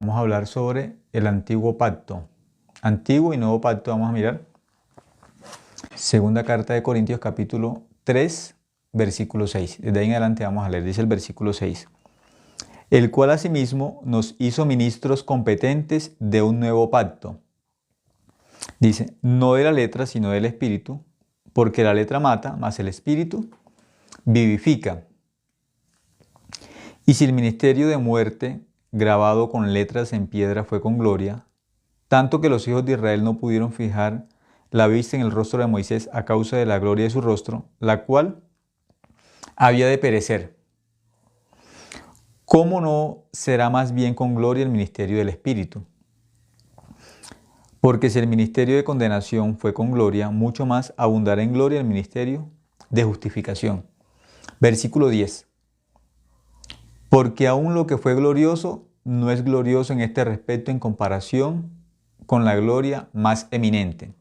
Vamos a hablar sobre el antiguo pacto. Antiguo y nuevo pacto vamos a mirar. Segunda carta de Corintios capítulo 3, versículo 6. Desde ahí en adelante vamos a leer, dice el versículo 6. El cual asimismo nos hizo ministros competentes de un nuevo pacto. Dice, no de la letra, sino del espíritu, porque la letra mata, mas el espíritu vivifica. Y si el ministerio de muerte, grabado con letras en piedra, fue con gloria, tanto que los hijos de Israel no pudieron fijar la vista en el rostro de Moisés a causa de la gloria de su rostro, la cual había de perecer. ¿Cómo no será más bien con gloria el ministerio del Espíritu? Porque si el ministerio de condenación fue con gloria, mucho más abundará en gloria el ministerio de justificación. Versículo 10. Porque aún lo que fue glorioso no es glorioso en este respecto en comparación con la gloria más eminente.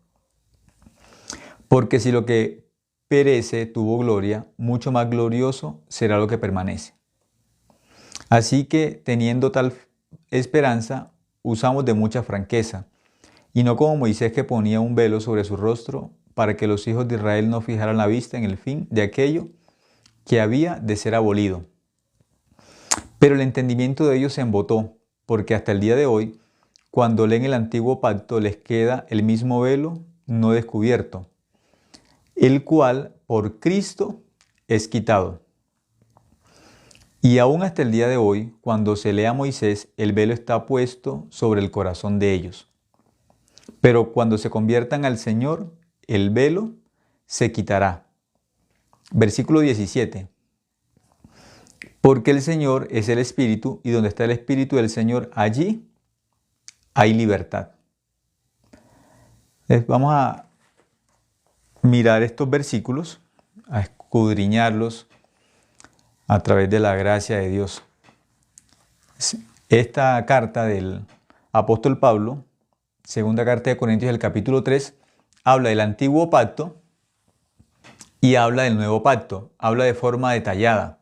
Porque si lo que perece tuvo gloria, mucho más glorioso será lo que permanece. Así que, teniendo tal esperanza, usamos de mucha franqueza, y no como Moisés, que ponía un velo sobre su rostro para que los hijos de Israel no fijaran la vista en el fin de aquello que había de ser abolido. Pero el entendimiento de ellos se embotó, porque hasta el día de hoy, cuando leen el antiguo pacto, les queda el mismo velo no descubierto, el cual por Cristo es quitado. Y aún hasta el día de hoy, cuando se lee a Moisés, el velo está puesto sobre el corazón de ellos. Pero cuando se conviertan al Señor, el velo se quitará. Versículo 17. Porque el Señor es el Espíritu, y donde está el Espíritu del Señor, allí hay libertad. Vamos a mirar estos versículos, a escudriñarlos a través de la gracia de Dios. Esta carta del apóstol Pablo, segunda carta de Corintios, el capítulo 3, habla del antiguo pacto y habla del nuevo pacto. Habla de forma detallada.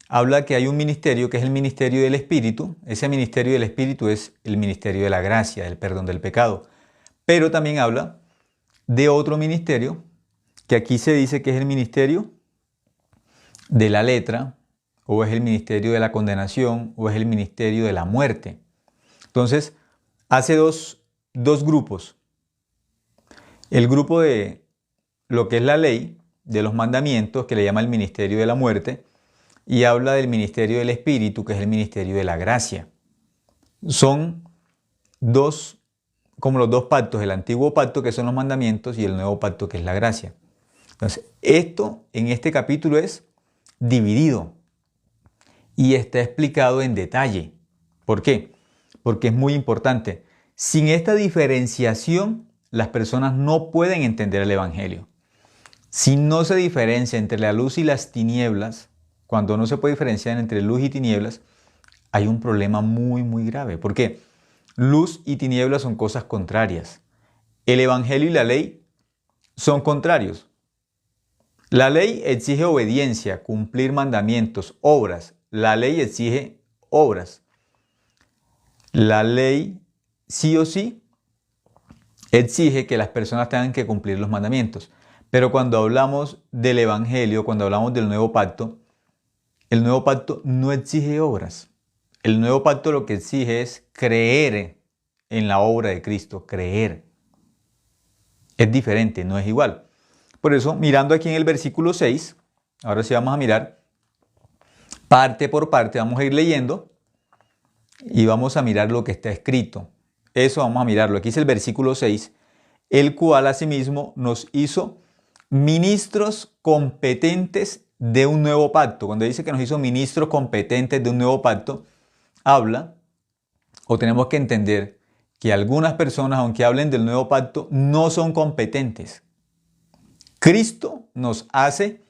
Habla que hay un ministerio que es el ministerio del Espíritu. Ese ministerio del Espíritu es el ministerio de la gracia, del perdón del pecado. Pero también habla de otro ministerio, que aquí se dice que es el ministerio de la letra, o es el ministerio de la condenación, o es el ministerio de la muerte. Entonces, hace dos grupos. El grupo de lo que es la ley, de los mandamientos, que le llama el ministerio de la muerte, y habla del ministerio del Espíritu, que es el ministerio de la gracia. Son dos, como los dos pactos, el antiguo pacto, que son los mandamientos, y el nuevo pacto, que es la gracia. Entonces, esto en este capítulo es dividido y está explicado en detalle. ¿Por qué? Porque es muy importante. Sin esta diferenciación, las personas no pueden entender el Evangelio. Si no se diferencia entre la luz y las tinieblas, cuando no se puede diferenciar entre luz y tinieblas, hay un problema muy, muy grave. ¿Por qué? Luz y tinieblas son cosas contrarias. El Evangelio y la ley son contrarios. La ley exige obediencia, cumplir mandamientos, obras. La ley exige obras. La ley, sí o sí, exige que las personas tengan que cumplir los mandamientos. Pero cuando hablamos del Evangelio, cuando hablamos del nuevo pacto, el nuevo pacto no exige obras. El nuevo pacto lo que exige es creer en la obra de Cristo, creer. Es diferente, no es igual. Por eso, mirando aquí en el versículo 6, ahora sí vamos a mirar parte por parte, vamos a ir leyendo y vamos a mirar lo que está escrito. Eso vamos a mirarlo. Aquí es el versículo 6, el cual asimismo nos hizo ministros competentes de un nuevo pacto. Cuando dice que nos hizo ministros competentes de un nuevo pacto, habla, o tenemos que entender, que algunas personas, aunque hablen del nuevo pacto, no son competentes. Cristo nos hace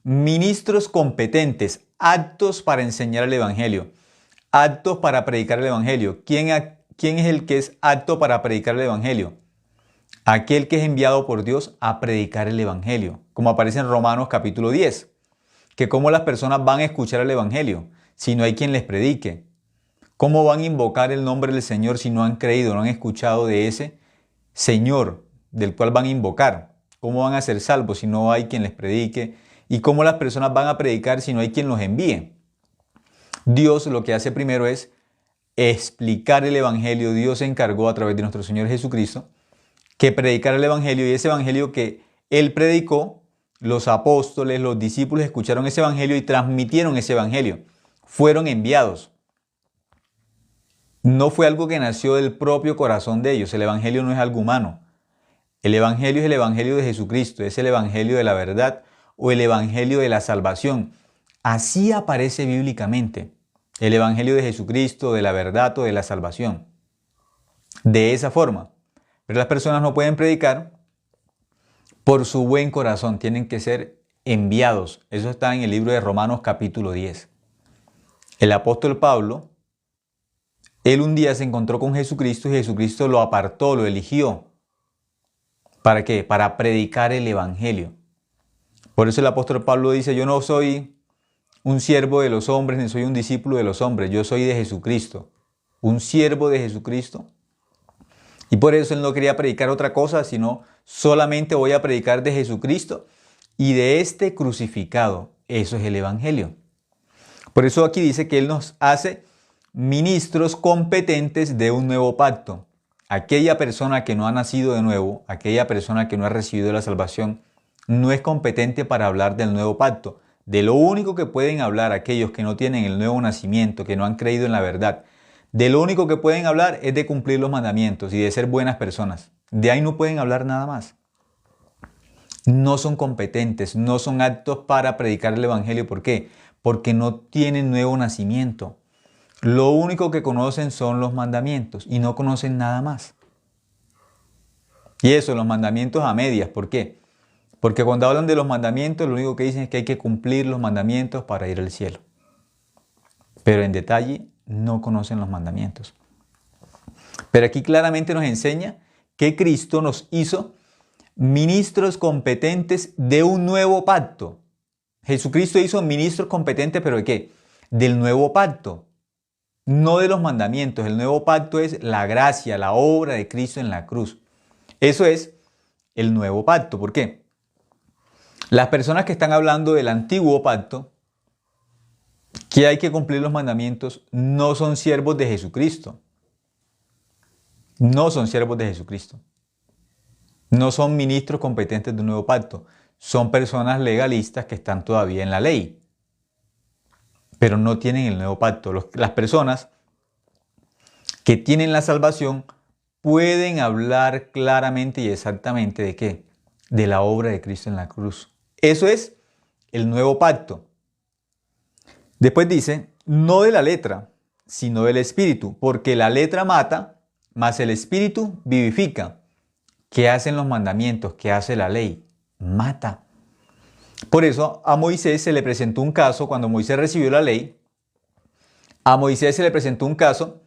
ministros competentes, aptos para enseñar el Evangelio, aptos para predicar el Evangelio. ¿Quién es el que es apto para predicar el Evangelio? Aquel que es enviado por Dios a predicar el Evangelio, como aparece en Romanos capítulo 10, que cómo las personas van a escuchar el Evangelio si no hay quien les predique. ¿Cómo van a invocar el nombre del Señor si no han creído, no han escuchado de ese Señor del cual van a invocar? ¿Cómo van a ser salvos si no hay quien les predique? ¿Y cómo las personas van a predicar si no hay quien los envíe? Dios lo que hace primero es explicar el Evangelio. Dios se encargó a través de nuestro Señor Jesucristo que predicara el Evangelio, y ese Evangelio que Él predicó, los apóstoles, los discípulos escucharon ese Evangelio y transmitieron ese Evangelio. Fueron enviados. No fue algo que nació del propio corazón de ellos. El Evangelio no es algo humano. El Evangelio es el Evangelio de Jesucristo, es el Evangelio de la verdad o el Evangelio de la salvación. Así aparece bíblicamente el Evangelio de Jesucristo, de la verdad o de la salvación. De esa forma. Pero las personas no pueden predicar por su buen corazón, tienen que ser enviados. Eso está en el libro de Romanos capítulo 10. El apóstol Pablo, él un día se encontró con Jesucristo y Jesucristo lo apartó, lo eligió. ¿Para qué? Para predicar el Evangelio. Por eso el apóstol Pablo dice, yo no soy un siervo de los hombres, ni soy un discípulo de los hombres, yo soy de Jesucristo, un siervo de Jesucristo. Y por eso él no quería predicar otra cosa, sino solamente voy a predicar de Jesucristo y de este crucificado. Eso es el Evangelio. Por eso aquí dice que él nos hace ministros competentes de un nuevo pacto. Aquella persona que no ha nacido de nuevo, aquella persona que no ha recibido la salvación, no es competente para hablar del nuevo pacto. De lo único que pueden hablar aquellos que no tienen el nuevo nacimiento, que no han creído en la verdad, de lo único que pueden hablar es de cumplir los mandamientos y de ser buenas personas. De ahí no pueden hablar nada más. No son competentes, no son aptos para predicar el Evangelio. ¿Por qué? Porque no tienen nuevo nacimiento. Lo único que conocen son los mandamientos y no conocen nada más. Y eso, los mandamientos a medias. ¿Por qué? Porque cuando hablan de los mandamientos, lo único que dicen es que hay que cumplir los mandamientos para ir al cielo. Pero en detalle no conocen los mandamientos. Pero aquí claramente nos enseña que Cristo nos hizo ministros competentes de un nuevo pacto. Jesucristo hizo ministros competentes, ¿pero de qué? Del nuevo pacto. No de los mandamientos. El nuevo pacto es la gracia, la obra de Cristo en la cruz. Eso es el nuevo pacto. ¿Por qué? Las personas que están hablando del antiguo pacto, que hay que cumplir los mandamientos, no son siervos de Jesucristo. No son siervos de Jesucristo. No son ministros competentes de un nuevo pacto. Son personas legalistas que están todavía en la ley, pero no tienen el nuevo pacto. Las personas que tienen la salvación pueden hablar claramente y exactamente ¿de qué? De la obra de Cristo en la cruz. Eso es el nuevo pacto. Después dice, no de la letra, sino del Espíritu, porque la letra mata, mas el Espíritu vivifica. ¿Qué hacen los mandamientos? ¿Qué hace la ley? Mata. Por eso a Moisés se le presentó un caso, cuando Moisés recibió la ley, a Moisés se le presentó un caso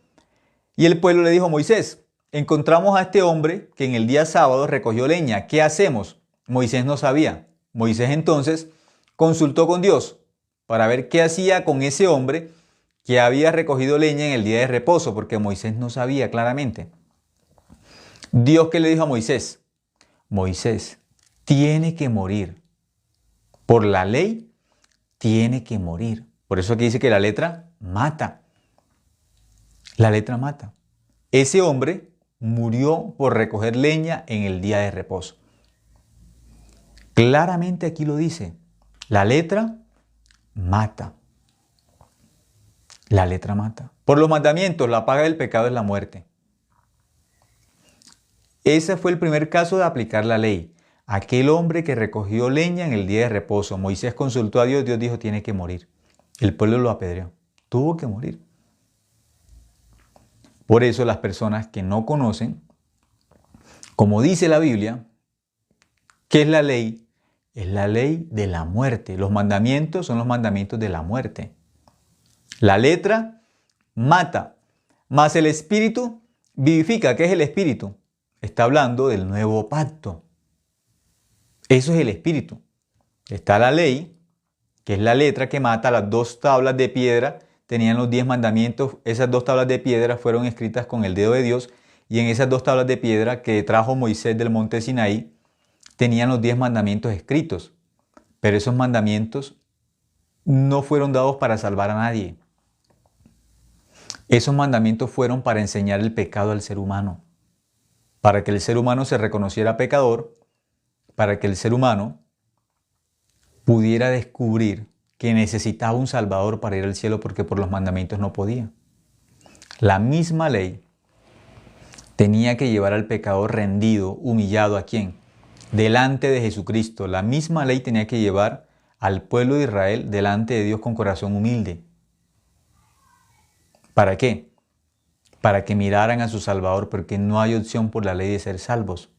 y el pueblo le dijo, Moisés, encontramos a este hombre que en el día sábado recogió leña, ¿qué hacemos? Moisés no sabía. Moisés entonces consultó con Dios para ver qué hacía con ese hombre que había recogido leña en el día de reposo, porque Moisés no sabía claramente. Dios, ¿qué le dijo a Moisés? Moisés, tiene que morir. Por la ley, tiene que morir. Por eso aquí dice que la letra mata. La letra mata. Ese hombre murió por recoger leña en el día de reposo. Claramente aquí lo dice. La letra mata. La letra mata. Por los mandamientos, la paga del pecado es la muerte. Ese fue el primer caso de aplicar la ley. Aquel hombre que recogió leña en el día de reposo. Moisés consultó a Dios, Dios dijo, tiene que morir. El pueblo lo apedreó. Tuvo que morir. Por eso las personas que no conocen, como dice la Biblia, ¿qué es la ley? Es la ley de la muerte. Los mandamientos son los mandamientos de la muerte. La letra mata, mas el Espíritu vivifica. ¿Qué es el Espíritu? Está hablando del nuevo pacto. Eso es el Espíritu. Está la ley, que es la letra que mata, las dos tablas de piedra tenían los 10 mandamientos. Esas 2 tablas de piedra fueron escritas con el dedo de Dios, y en esas 2 tablas de piedra que trajo Moisés del monte Sinaí tenían los 10 mandamientos escritos. Pero esos mandamientos no fueron dados para salvar a nadie. Esos mandamientos fueron para enseñar el pecado al ser humano, para que el ser humano se reconociera pecador, para que el ser humano pudiera descubrir que necesitaba un Salvador para ir al cielo, porque por los mandamientos no podía. La misma ley tenía que llevar al pecador rendido, humillado, ¿a quién? Delante de Jesucristo. La misma ley tenía que llevar al pueblo de Israel delante de Dios con corazón humilde. ¿Para qué? Para que miraran a su Salvador, porque no hay opción por la ley de ser salvos.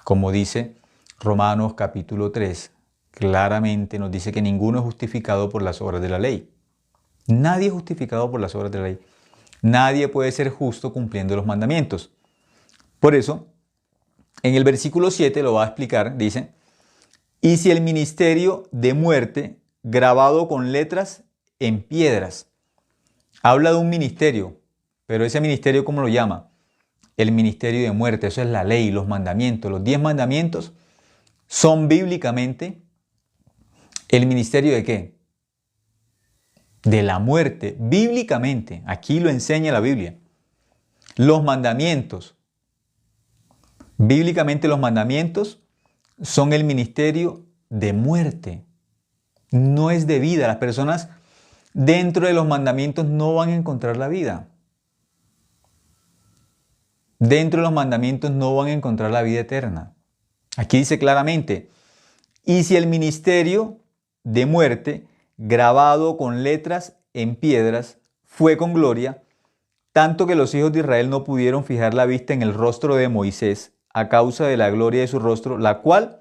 Como dice Romanos capítulo 3, claramente nos dice que ninguno es justificado por las obras de la ley. Nadie es justificado por las obras de la ley. Nadie puede ser justo cumpliendo los mandamientos. Por eso, en el versículo 7 lo va a explicar, dice: y si el ministerio de muerte grabado con letras en piedras. Habla de un ministerio, pero ese ministerio, ¿cómo lo llama? El ministerio de muerte. Eso es la ley, los mandamientos. Los 10 mandamientos son bíblicamente el ministerio ¿de qué? De la muerte. Bíblicamente. Aquí lo enseña la Biblia. Los mandamientos. Bíblicamente los mandamientos son el ministerio de muerte. No es de vida. Las personas dentro de los mandamientos no van a encontrar la vida. Dentro de los mandamientos no van a encontrar la vida eterna. Aquí dice claramente: y si el ministerio de muerte, grabado con letras en piedras, fue con gloria, tanto que los hijos de Israel no pudieron fijar la vista en el rostro de Moisés a causa de la gloria de su rostro, la cual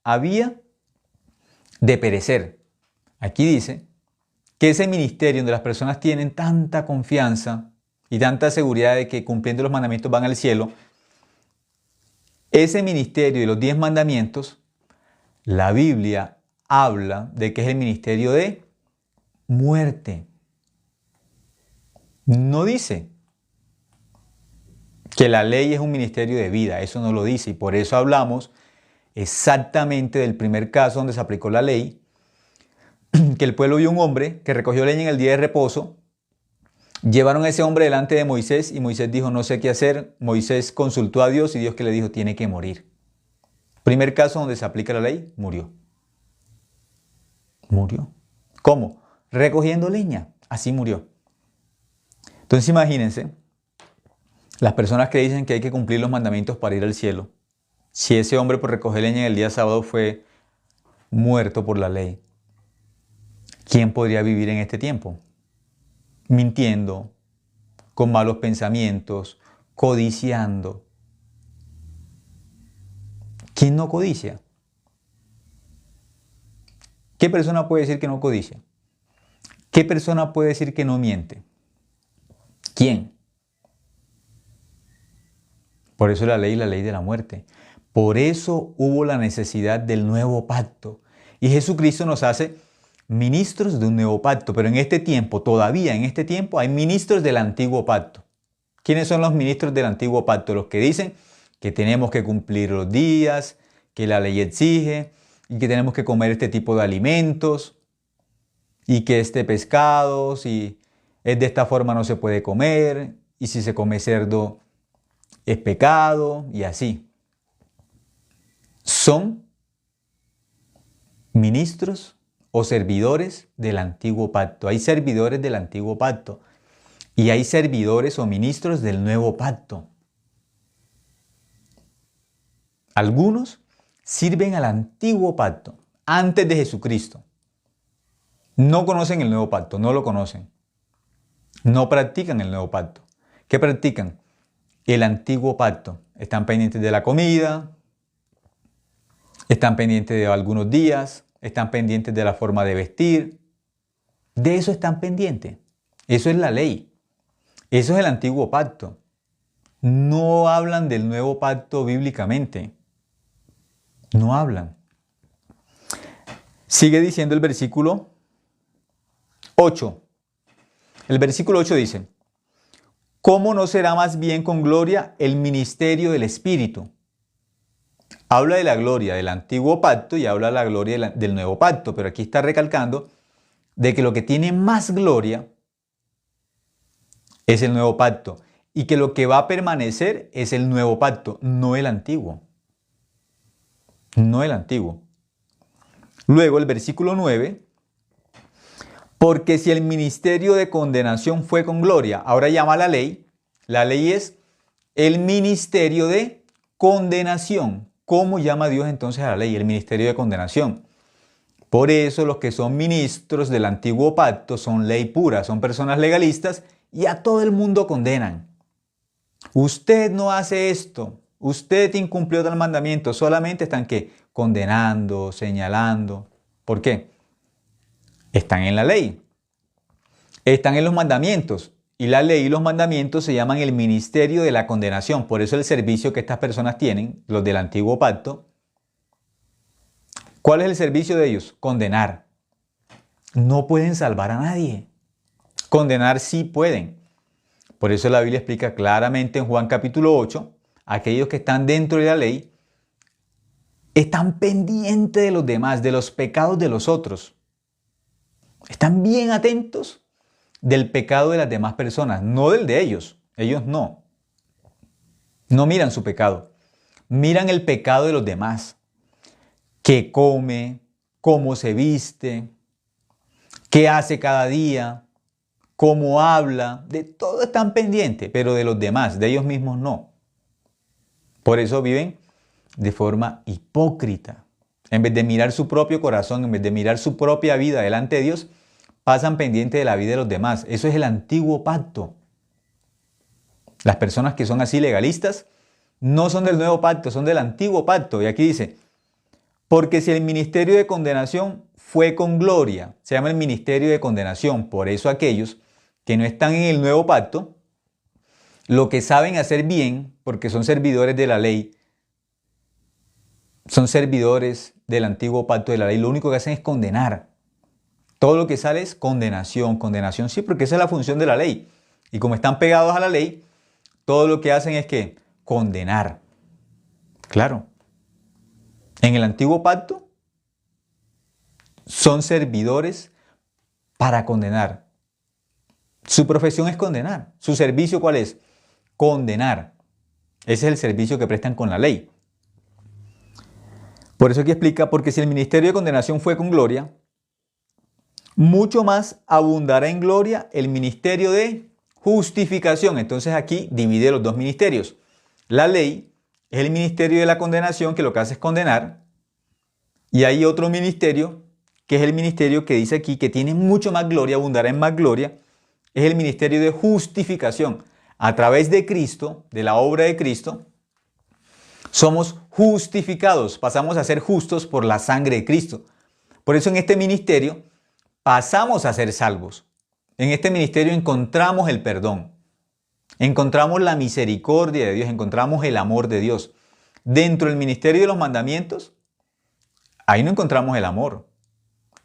había de perecer. Aquí dice que ese ministerio donde las personas tienen tanta confianza y tanta seguridad de que cumpliendo los mandamientos van al cielo, ese ministerio de los 10 mandamientos, la Biblia habla de que es el ministerio de muerte. No dice que la ley es un ministerio de vida, eso no lo dice, y por eso hablamos exactamente del primer caso donde se aplicó la ley, que el pueblo vio un hombre que recogió leña en el día de reposo. Llevaron a ese hombre delante de Moisés y Moisés dijo: no sé qué hacer. Moisés consultó a Dios y Dios que le dijo: tiene que morir. Primer caso donde se aplica la ley, murió. Murió. ¿Cómo? Recogiendo leña. Así murió. Entonces imagínense, las personas que dicen que hay que cumplir los mandamientos para ir al cielo, si ese hombre por recoger leña en el día sábado fue muerto por la ley, ¿quién podría vivir en este tiempo? Mintiendo, con malos pensamientos, codiciando. ¿Quién no codicia? ¿Qué persona puede decir que no codicia? ¿Qué persona puede decir que no miente? ¿Quién? Por eso la ley de la muerte. Por eso hubo la necesidad del nuevo pacto. Y Jesucristo nos hace ministros de un nuevo pacto. Pero en este tiempo, todavía en este tiempo, hay ministros del antiguo pacto. ¿Quiénes son los ministros del antiguo pacto? Los que dicen que tenemos que cumplir los días, que la ley exige, y que tenemos que comer este tipo de alimentos, y que este pescado, si es de esta forma no se puede comer, y si se come cerdo es pecado, y así. Son ministros o servidores del antiguo pacto. Hay servidores del antiguo pacto y hay servidores o ministros del nuevo pacto. Algunos sirven al antiguo pacto antes de Jesucristo. No conocen el nuevo pacto, no lo conocen. No practican el nuevo pacto. ¿Qué practican? El antiguo pacto. Están pendientes de la comida, están pendientes de algunos días, están pendientes de la forma de vestir. De eso están pendientes. Eso es la ley. Eso es el antiguo pacto. No hablan del nuevo pacto bíblicamente. No hablan. Sigue diciendo el versículo 8. El versículo 8 dice, ¿cómo no será más bien con gloria el ministerio del Espíritu? Habla de la gloria del antiguo pacto y habla de la gloria del nuevo pacto, pero aquí está recalcando de que lo que tiene más gloria es el nuevo pacto y que lo que va a permanecer es el nuevo pacto, no el antiguo. No el antiguo. Luego el versículo 9, porque si el ministerio de condenación fue con gloria, ahora llama la ley es el ministerio de condenación. ¿Cómo llama Dios entonces a la ley? El ministerio de condenación. Por eso los que son ministros del antiguo pacto son ley pura, son personas legalistas y a todo el mundo condenan. Usted no hace esto, usted incumplió tal mandamiento, solamente están ¿qué? Condenando, señalando. ¿Por qué? Están en la ley, están en los mandamientos. Y la ley y los mandamientos se llaman el ministerio de la condenación. Por eso el servicio que estas personas tienen, los del antiguo pacto, ¿cuál es el servicio de ellos? Condenar. No pueden salvar a nadie. Condenar sí pueden. Por eso la Biblia explica claramente en Juan capítulo 8, aquellos que están dentro de la ley están pendientes de los demás, de los pecados de los otros. Están bien atentos del pecado de las demás personas, no del de ellos. Ellos no. No miran su pecado. Miran el pecado de los demás. Qué come, cómo se viste, qué hace cada día, cómo habla. De todo están pendientes, pero de los demás, de ellos mismos no. Por eso viven de forma hipócrita. En vez de mirar su propio corazón, en vez de mirar su propia vida delante de Dios, pasan pendiente de la vida de los demás. Eso es el antiguo pacto. Las personas que son así legalistas no son del nuevo pacto, son del antiguo pacto. Y aquí dice, porque si el ministerio de condenación fue con gloria, se llama el ministerio de condenación. Por eso aquellos que no están en el nuevo pacto, lo que saben hacer bien, porque son servidores de la ley, son servidores del antiguo pacto de la ley, lo único que hacen es condenar. Todo lo que sale es condenación, condenación sí, porque esa es la función de la ley. Y como están pegados a la ley, todo lo que hacen es que condenar. Claro. En el antiguo pacto son servidores para condenar. Su profesión es condenar. ¿Su servicio cuál es? Condenar. Ese es el servicio que prestan con la ley. Por eso aquí explica, porque si el ministerio de condenación fue con gloria, mucho más abundará en gloria el ministerio de justificación. Entonces aquí divide los dos ministerios. La ley es el ministerio de la condenación, que lo que hace es condenar. Y hay otro ministerio, que es el ministerio que dice aquí, que tiene mucho más gloria, abundará en más gloria. Es el ministerio de justificación. A través de Cristo, de la obra de Cristo, somos justificados. Pasamos a ser justos por la sangre de Cristo. Por eso en este ministerio pasamos a ser salvos. En este ministerio encontramos el perdón, encontramos la misericordia de Dios, encontramos el amor de Dios. Dentro del ministerio de los mandamientos, ahí no encontramos el amor,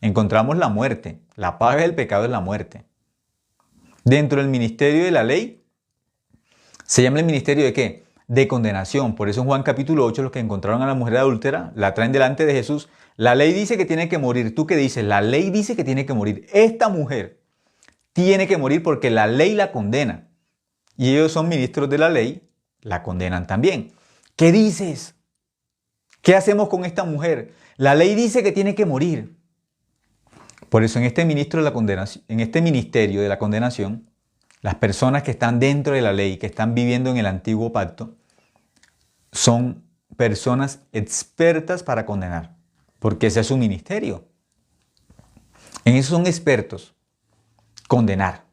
encontramos la muerte. La paga del pecado es la muerte. Dentro del ministerio de la ley, se llama el ministerio de ¿qué? De condenación. Por eso en Juan capítulo 8, los que encontraron a la mujer adúltera, la traen delante de Jesús. La ley dice que tiene que morir. ¿Tú qué dices? La ley dice que tiene que morir. Esta mujer tiene que morir porque la ley la condena. Y ellos son ministros de la ley, la condenan también. ¿Qué dices? ¿Qué hacemos con esta mujer? La ley dice que tiene que morir. Por eso en este ministerio de la condenación, las personas que están dentro de la ley, que están viviendo en el antiguo pacto, son personas expertas para condenar, porque ese es su ministerio. En eso son expertos, condenar.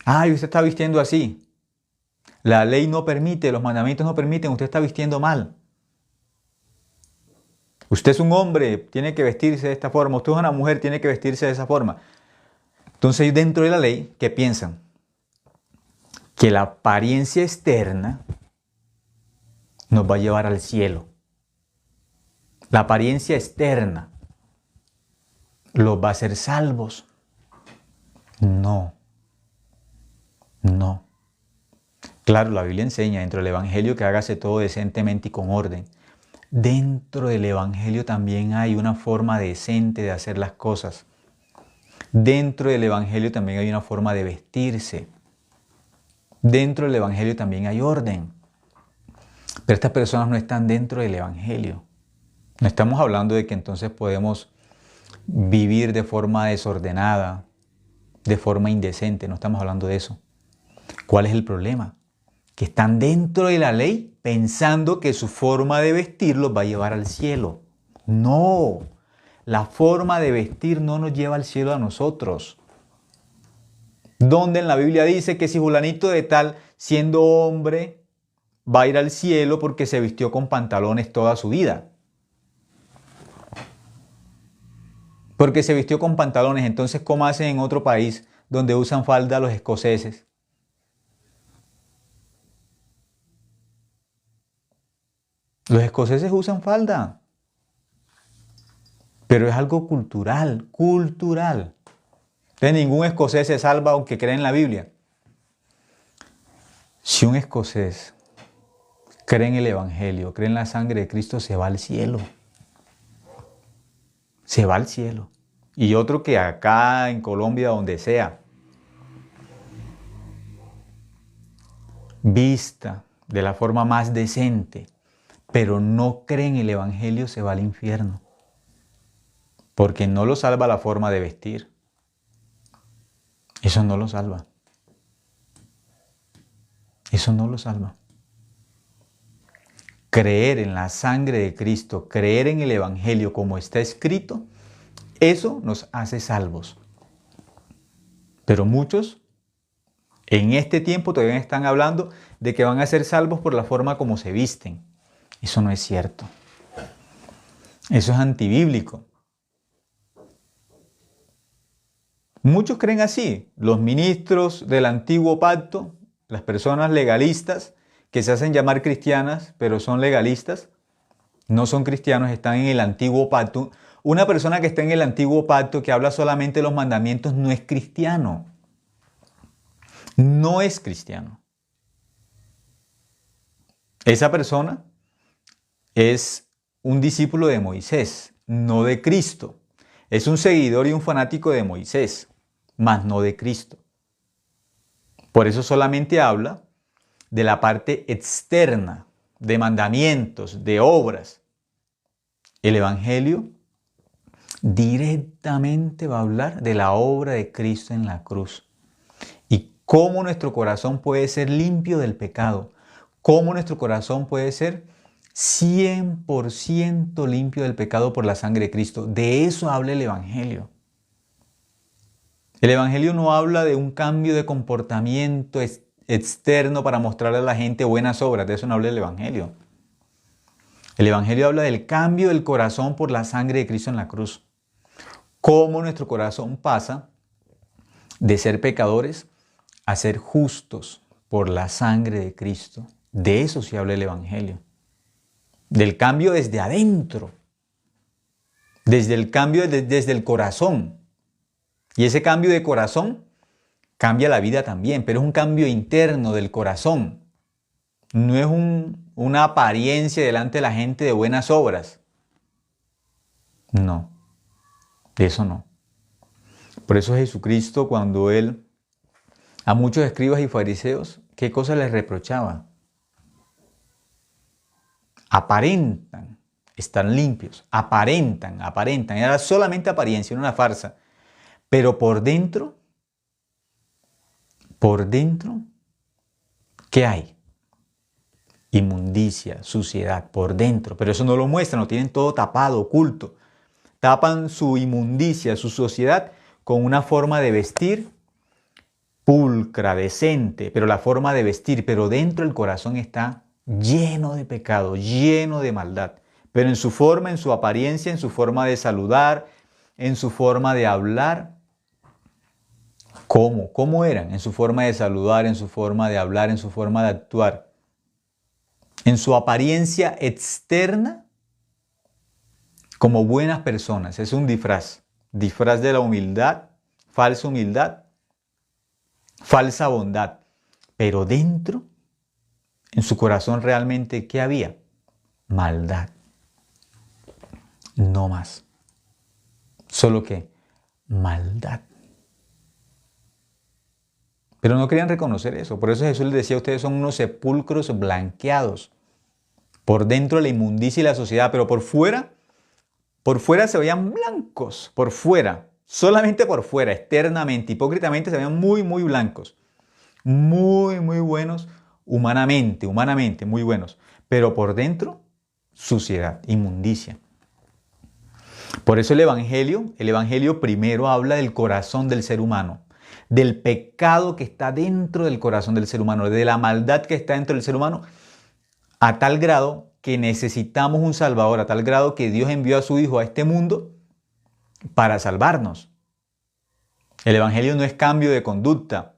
Ay, usted está vistiendo así. La ley no permite, los mandamientos no permiten, usted está vistiendo mal. Usted es un hombre, tiene que vestirse de esta forma. Usted es una mujer, tiene que vestirse de esa forma. Entonces, dentro de la ley, ¿qué piensan? Que la apariencia externa nos va a llevar al cielo. La apariencia externa los va a hacer salvos. No. No. Claro, la Biblia enseña dentro del Evangelio que hágase todo decentemente y con orden. Dentro del Evangelio también hay una forma decente de hacer las cosas. Dentro del Evangelio también hay una forma de vestirse. Dentro del Evangelio también hay orden. Pero estas personas no están dentro del Evangelio. No estamos hablando de que entonces podemos vivir de forma desordenada, de forma indecente. No estamos hablando de eso. ¿Cuál es el problema? Que están dentro de la ley pensando que su forma de vestir los va a llevar al cielo. No, la forma de vestir no nos lleva al cielo a nosotros. Donde en la Biblia dice que si fulanito de tal, siendo hombre, va a ir al cielo porque se vistió con pantalones toda su vida. Porque se vistió con pantalones, entonces ¿cómo hacen en otro país donde usan falda los escoceses? Los escoceses usan falda, pero es algo cultural, cultural. Entonces ningún escocés se salva aunque cree en la Biblia. Si un escocés cree en el Evangelio, cree en la sangre de Cristo, se va al cielo. Se va al cielo. Y otro que acá en Colombia, donde sea, vista de la forma más decente, pero no cree en el Evangelio, se va al infierno. Porque no lo salva la forma de vestir. Eso no lo salva. Eso no lo salva. Creer en la sangre de Cristo, creer en el Evangelio como está escrito, eso nos hace salvos. Pero muchos en este tiempo todavía están hablando de que van a ser salvos por la forma como se visten. Eso no es cierto. Eso es antibíblico. Muchos creen así. Los ministros del antiguo pacto, las personas legalistas que se hacen llamar cristianas, pero son legalistas, no son cristianos, están en el antiguo pacto. Una persona que está en el antiguo pacto, que habla solamente de los mandamientos, no es cristiano. No es cristiano. Esa persona es un discípulo de Moisés, no de Cristo. Es un seguidor y un fanático de Moisés, mas no de Cristo. Por eso solamente habla de la parte externa, de mandamientos, de obras. El Evangelio directamente va a hablar de la obra de Cristo en la cruz y cómo nuestro corazón puede ser limpio del pecado, cómo nuestro corazón puede ser 100% limpio del pecado por la sangre de Cristo. De eso habla el Evangelio. El Evangelio no habla de un cambio de comportamiento externo para mostrarle a la gente buenas obras. De eso no habla el Evangelio. El Evangelio habla del cambio del corazón por la sangre de Cristo en la cruz. Cómo nuestro corazón pasa de ser pecadores a ser justos por la sangre de Cristo. De eso sí habla el Evangelio. Del cambio desde adentro. Desde el cambio desde el corazón. Y ese cambio de corazón cambia la vida también, pero es un cambio interno del corazón. No es una apariencia delante de la gente de buenas obras. No, de eso no. Por eso Jesucristo, cuando Él a muchos escribas y fariseos, ¿qué cosa les reprochaba? Aparentan, están limpios, aparentan. Era solamente apariencia, era una farsa. Pero por dentro, ¿qué hay? Inmundicia, suciedad, por dentro. Pero eso no lo muestran, lo tienen todo tapado, oculto. Tapan su inmundicia, su suciedad, con una forma de vestir pulcra, decente, pero la forma de vestir, pero dentro el corazón está lleno de pecado, lleno de maldad. Pero en su forma, en su apariencia, en su forma de saludar, en su forma de hablar, ¿cómo? ¿Cómo eran? En su forma de saludar, en su forma de hablar, en su forma de actuar. En su apariencia externa, como buenas personas. Es un disfraz. Disfraz de la humildad, falsa bondad. Pero dentro, en su corazón realmente, ¿qué había? Maldad. No más. Solo que maldad. Pero no querían reconocer eso. Por eso Jesús les decía, ustedes son unos sepulcros blanqueados. Por dentro la inmundicia y la suciedad, pero por fuera se veían blancos. Por fuera, solamente por fuera, externamente, hipócritamente se veían muy, muy blancos. Muy, muy buenos humanamente, muy buenos. Pero por dentro, suciedad, inmundicia. Por eso el Evangelio primero habla del corazón del ser humano, del pecado que está dentro del corazón del ser humano, de la maldad que está dentro del ser humano, a tal grado que necesitamos un Salvador, a tal grado que Dios envió a su Hijo a este mundo para salvarnos. El Evangelio no es cambio de conducta.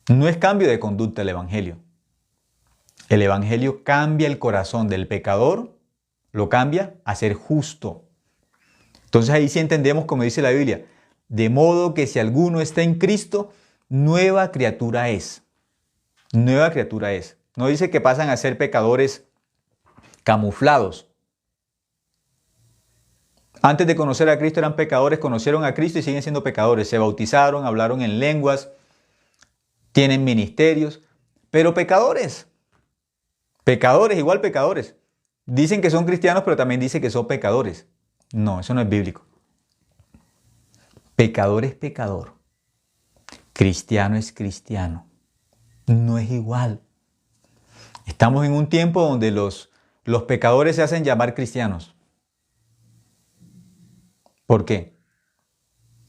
No es cambio de conducta el Evangelio. El Evangelio cambia el corazón del pecador, lo cambia a ser justo. Entonces ahí sí entendemos, como dice la Biblia, de modo que si alguno está en Cristo, nueva criatura es. Nueva criatura es. No dice que pasan a ser pecadores camuflados. Antes de conocer a Cristo eran pecadores, conocieron a Cristo y siguen siendo pecadores. Se bautizaron, hablaron en lenguas, tienen ministerios, pero pecadores. Pecadores, igual pecadores. Dicen que son cristianos, pero también dicen que son pecadores. No, eso no es bíblico. Pecador es pecador. Cristiano es cristiano. No es igual. Estamos en un tiempo donde los pecadores se hacen llamar cristianos. ¿Por qué?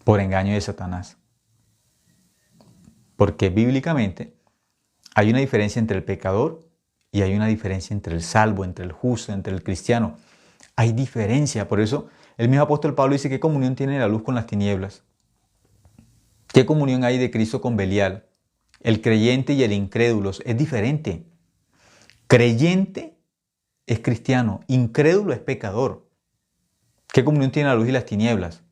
Por engaño de Satanás. Porque bíblicamente hay una diferencia entre el pecador y hay una diferencia entre el salvo, entre el justo, entre el cristiano. Hay diferencia. Por eso el mismo apóstol Pablo dice, ¿qué comunión tiene la luz con las tinieblas? ¿Qué comunión hay de Cristo con Belial? El creyente y el incrédulo es diferente. Creyente es cristiano, incrédulo es pecador. ¿Qué comunión tiene la luz y las tinieblas?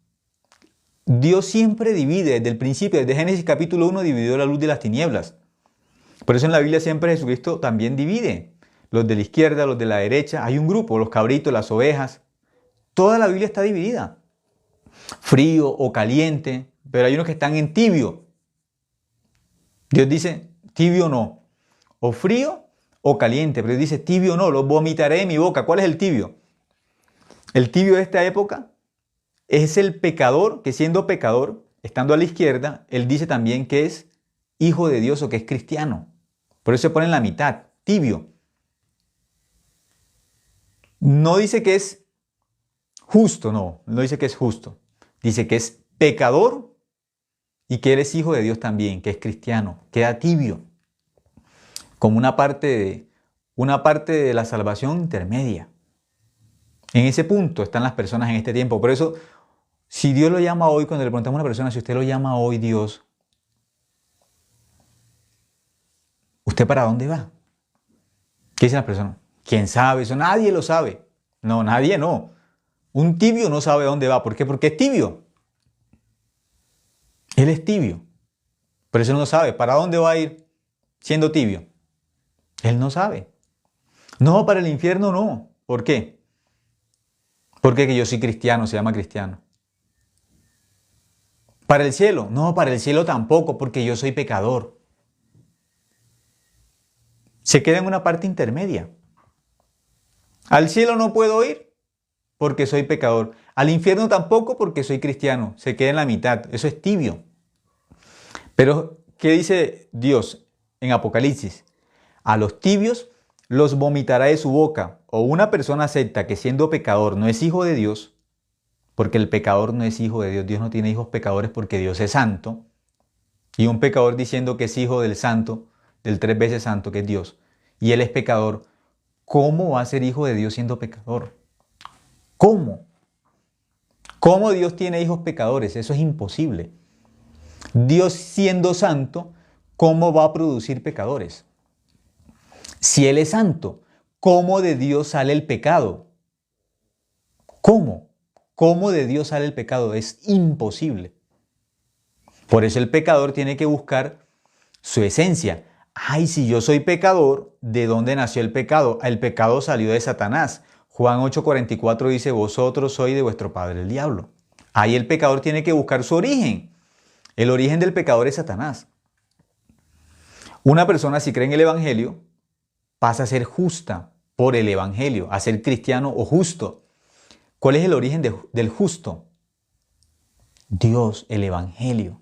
Dios siempre divide, desde el principio, desde Génesis capítulo 1 dividió la luz de las tinieblas. Por eso en la Biblia siempre Jesucristo también divide. Los de la izquierda, los de la derecha, hay un grupo, los cabritos, las ovejas. Toda la Biblia está dividida. Frío o caliente, pero hay unos que están en tibio. Dios dice, tibio no. O frío o caliente, pero Dios dice, tibio no, los vomitaré de mi boca. ¿Cuál es el tibio? El tibio de esta época es el pecador que siendo pecador, estando a la izquierda, él dice también que es hijo de Dios o que es cristiano. Por eso se pone en la mitad, tibio. No dice que es justo, no dice que es justo. Dice que es pecador y que eres hijo de Dios también, que es cristiano. Queda tibio, como una parte de la salvación intermedia. En ese punto están las personas en este tiempo. Por eso, si Dios lo llama hoy, cuando le preguntamos a una persona, si usted lo llama hoy Dios, ¿usted para dónde va? ¿Qué dice la persona? ¿Quién sabe? Eso nadie lo sabe. No, nadie no. Un tibio no sabe dónde va. ¿Por qué? Porque es tibio. Él es tibio. Pero eso no sabe. ¿Para dónde va a ir siendo tibio? Él no sabe. No, para el infierno no. ¿Por qué? Porque que yo soy cristiano, se llama cristiano. ¿Para el cielo? No, para el cielo tampoco, porque yo soy pecador. Se queda en una parte intermedia. Al cielo no puedo ir porque soy pecador. Al infierno tampoco porque soy cristiano. Se queda en la mitad. Eso es tibio. Pero, ¿qué dice Dios en Apocalipsis? A los tibios los vomitará de su boca. O una persona acepta que siendo pecador no es hijo de Dios, porque el pecador no es hijo de Dios. Dios no tiene hijos pecadores porque Dios es santo. Y un pecador diciendo que es hijo del santo, del 3 veces santo que es Dios, y él es pecador, ¿cómo va a ser hijo de Dios siendo pecador? ¿Cómo? ¿Cómo Dios tiene hijos pecadores? Eso es imposible. Dios siendo santo, ¿cómo va a producir pecadores? Si Él es santo, ¿cómo de Dios sale el pecado? ¿Cómo? ¿Cómo de Dios sale el pecado? Es imposible. Por eso el pecador tiene que buscar su esencia. Ay, si yo soy pecador, ¿de dónde nació el pecado? El pecado salió de Satanás. Juan 8:44 dice, vosotros sois de vuestro padre el diablo. Ahí el pecador tiene que buscar su origen. El origen del pecador es Satanás. Una persona, si cree en el Evangelio, pasa a ser justa por el Evangelio, a ser cristiano o justo. ¿Cuál es el origen del justo? Dios, el Evangelio.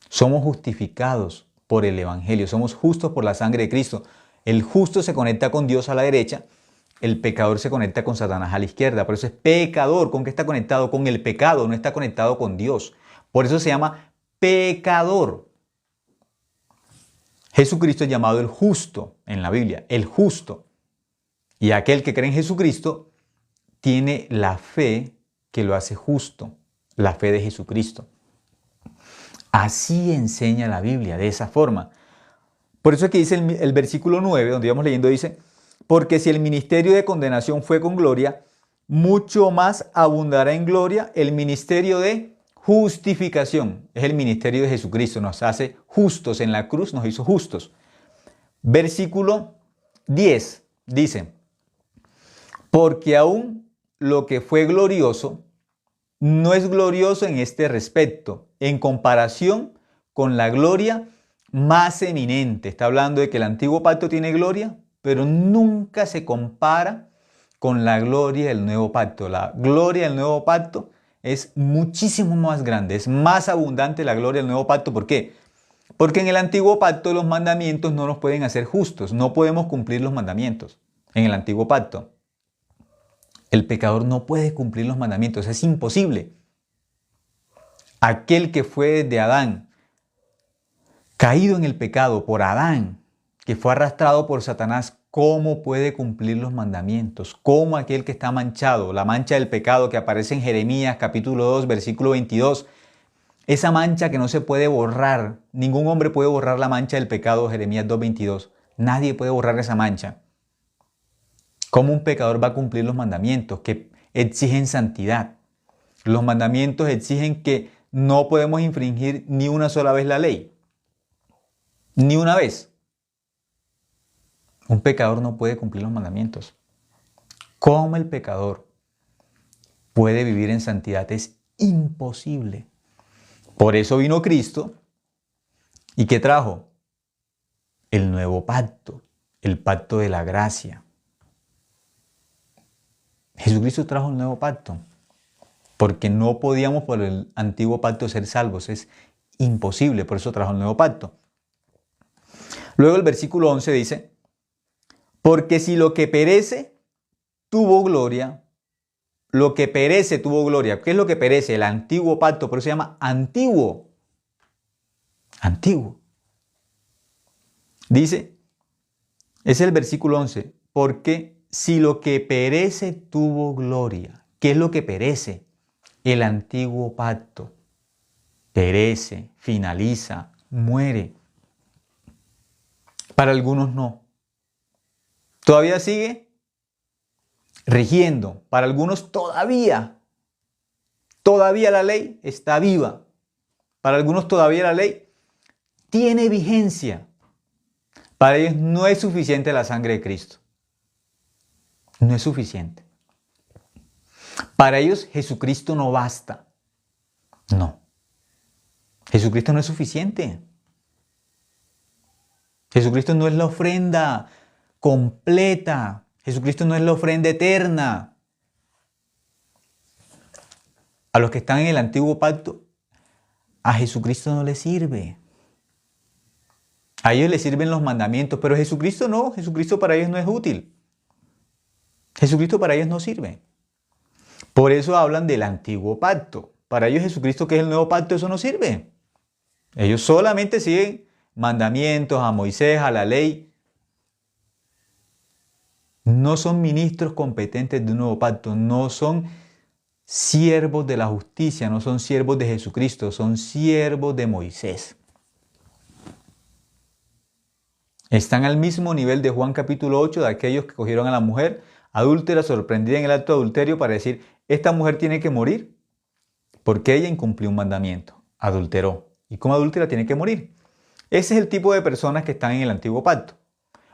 Somos justificados por el Evangelio, somos justos por la sangre de Cristo. El justo se conecta con Dios a la derecha, el pecador se conecta con Satanás a la izquierda. Por eso es pecador. ¿Con qué está conectado? Con el pecado, no está conectado con Dios. Por eso se llama pecador. Jesucristo es llamado el justo en la Biblia, el justo. Y aquel que cree en Jesucristo tiene la fe que lo hace justo, la fe de Jesucristo. Así enseña la Biblia, de esa forma. Por eso es que dice el versículo 9, donde íbamos leyendo, dice, porque si el ministerio de condenación fue con gloria, mucho más abundará en gloria el ministerio de justificación. Es el ministerio de Jesucristo, nos hace justos en la cruz, nos hizo justos. Versículo 10 dice, porque aún lo que fue glorioso no es glorioso en este respecto, en comparación con la gloria más eminente. Está hablando de que el antiguo pacto tiene gloria, pero nunca se compara con la gloria del nuevo pacto. La gloria del nuevo pacto es muchísimo más grande, es más abundante la gloria del nuevo pacto. ¿Por qué? Porque en el antiguo pacto los mandamientos no nos pueden hacer justos, no podemos cumplir los mandamientos. En el antiguo pacto, el pecador no puede cumplir los mandamientos, es imposible. Aquel que fue de Adán, caído en el pecado por Adán, que fue arrastrado por Satanás, ¿cómo puede cumplir los mandamientos? ¿Cómo aquel que está manchado, la mancha del pecado que aparece en Jeremías capítulo 2, versículo 22, esa mancha que no se puede borrar, ningún hombre puede borrar la mancha del pecado, Jeremías 2:22, nadie puede borrar esa mancha. ¿Cómo un pecador va a cumplir los mandamientos que exigen santidad? Los mandamientos exigen que no podemos infringir ni una sola vez la ley. Ni una vez. Un pecador no puede cumplir los mandamientos. ¿Cómo el pecador puede vivir en santidad? Es imposible. Por eso vino Cristo. ¿Y qué trajo? El nuevo pacto, el pacto de la gracia. Jesucristo trajo el nuevo pacto, porque no podíamos por el antiguo pacto ser salvos, es imposible, por eso trajo el nuevo pacto. Luego el versículo 11 dice, porque si lo que perece tuvo gloria, lo que perece tuvo gloria. ¿Qué es lo que perece? El antiguo pacto, por eso se llama antiguo. Antiguo. Dice, es el versículo 11, porque si lo que perece tuvo gloria. ¿Qué es lo que perece? El antiguo pacto. Perece, finaliza, muere. Para algunos no. Todavía sigue rigiendo. Para algunos todavía la ley está viva. Para algunos todavía la ley tiene vigencia. Para ellos no es suficiente la sangre de Cristo. No es suficiente. Para ellos Jesucristo no basta. No. Jesucristo no es suficiente. Jesucristo no es la ofrenda completa. Jesucristo no es la ofrenda eterna. A los que están en el antiguo pacto, a Jesucristo no les sirve. A ellos les sirven los mandamientos, pero Jesucristo no. Jesucristo para ellos no es útil. Jesucristo para ellos no sirve. Por eso hablan del antiguo pacto. Para ellos Jesucristo, que es el nuevo pacto, eso no sirve. Ellos solamente siguen mandamientos, a Moisés, a la ley. No son ministros competentes de un nuevo pacto. No son siervos de la justicia. No son siervos de Jesucristo. Son siervos de Moisés. Están al mismo nivel de Juan capítulo 8, de aquellos que cogieron a la mujer adúltera, sorprendida en el acto de adulterio, para decir, esta mujer tiene que morir porque ella incumplió un mandamiento, adulteró. Y como adúltera tiene que morir. Ese es el tipo de personas que están en el antiguo pacto.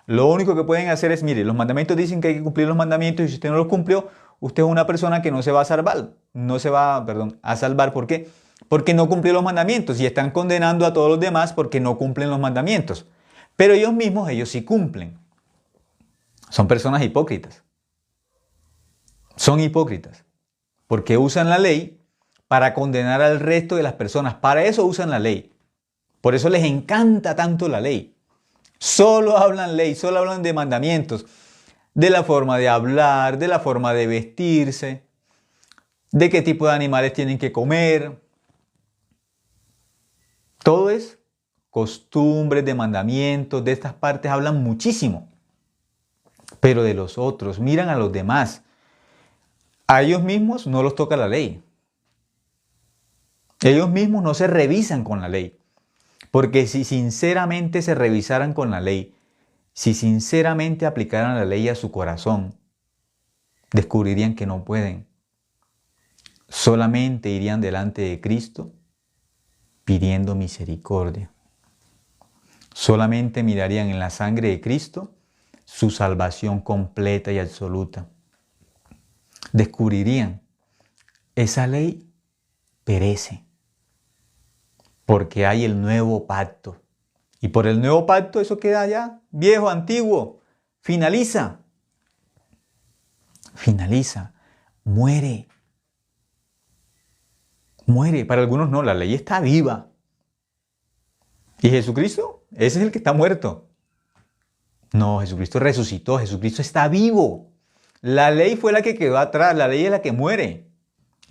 Lo único que pueden hacer es, mire, los mandamientos dicen que hay que cumplir los mandamientos y si usted no los cumplió, usted es una persona que no se va a salvar. No se va, perdón, a salvar. ¿Por qué? Porque no cumplió los mandamientos y están condenando a todos los demás porque no cumplen los mandamientos. Pero ellos mismos, ellos sí cumplen. Son personas hipócritas. Son hipócritas. Porque usan la ley para condenar al resto de las personas. Para eso usan la ley. Por eso les encanta tanto la ley. Solo hablan ley, solo hablan de mandamientos, de la forma de hablar, de la forma de vestirse, de qué tipo de animales tienen que comer. Todo es costumbres, de mandamientos, de estas partes hablan muchísimo. Pero de los otros, miran a los demás. A ellos mismos no los toca la ley. Ellos mismos no se revisan con la ley. Porque si sinceramente se revisaran con la ley, si sinceramente aplicaran la ley a su corazón, descubrirían que no pueden. Solamente irían delante de Cristo pidiendo misericordia. Solamente mirarían en la sangre de Cristo su salvación completa y absoluta. Descubrirían, esa ley perece. Porque hay el nuevo pacto. Y por el nuevo pacto eso queda ya viejo, antiguo. Finaliza. Finaliza. Muere. Muere. Para algunos no, la ley está viva. ¿Y Jesucristo? Ese es el que está muerto. No, Jesucristo resucitó. Jesucristo está vivo. La ley fue la que quedó atrás. La ley es la que muere.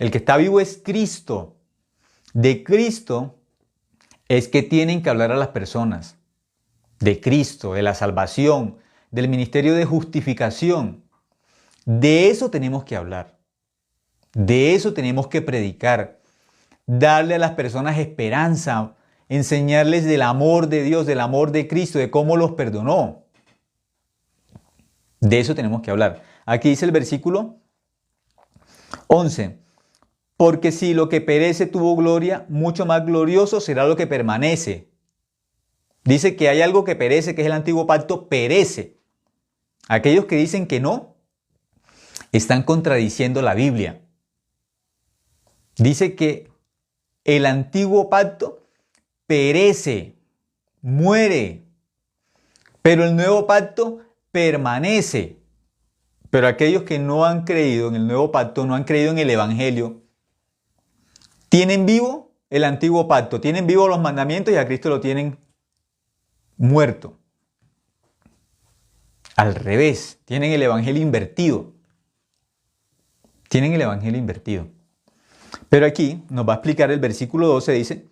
El que está vivo es Cristo. De Cristo es que tienen que hablar a las personas. De Cristo, de la salvación, del ministerio de justificación. De eso tenemos que hablar. De eso tenemos que predicar. Darle a las personas esperanza. Enseñarles del amor de Dios, del amor de Cristo, de cómo los perdonó. De eso tenemos que hablar. Aquí dice el versículo 11. Porque si lo que perece tuvo gloria, mucho más glorioso será lo que permanece. Dice que hay algo que perece, que es el antiguo pacto, perece. Aquellos que dicen que no, están contradiciendo la Biblia. Dice que el antiguo pacto perece, muere, pero el nuevo pacto permanece. Pero aquellos que no han creído en el nuevo pacto, no han creído en el Evangelio, tienen vivo el antiguo pacto, tienen vivo los mandamientos y a Cristo lo tienen muerto. Al revés, tienen el Evangelio invertido. Tienen el Evangelio invertido. Pero aquí nos va a explicar el versículo 12, dice,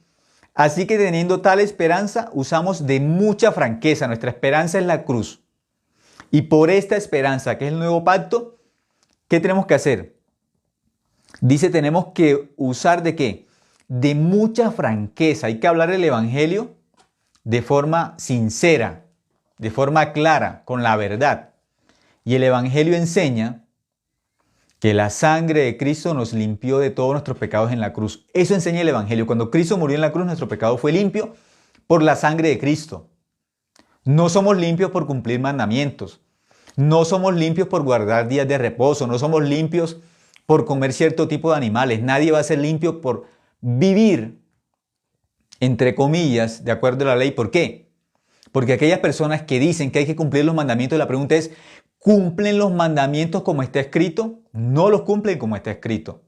así que teniendo tal esperanza, usamos de mucha franqueza. Nuestra esperanza es la cruz. Y por esta esperanza, que es el nuevo pacto, ¿qué tenemos que hacer? Dice, tenemos que usar ¿de qué? De mucha franqueza. Hay que hablar el Evangelio de forma sincera, de forma clara, con la verdad. Y el Evangelio enseña que la sangre de Cristo nos limpió de todos nuestros pecados en la cruz. Eso enseña el Evangelio. Cuando Cristo murió en la cruz, nuestro pecado fue limpio por la sangre de Cristo. No somos limpios por cumplir mandamientos. No somos limpios por guardar días de reposo. No somos limpios por comer cierto tipo de animales. Nadie va a ser limpio por vivir, entre comillas, de acuerdo a la ley. ¿Por qué? Porque aquellas personas que dicen que hay que cumplir los mandamientos, la pregunta es, ¿cumplen los mandamientos como está escrito? No los cumplen como está escrito.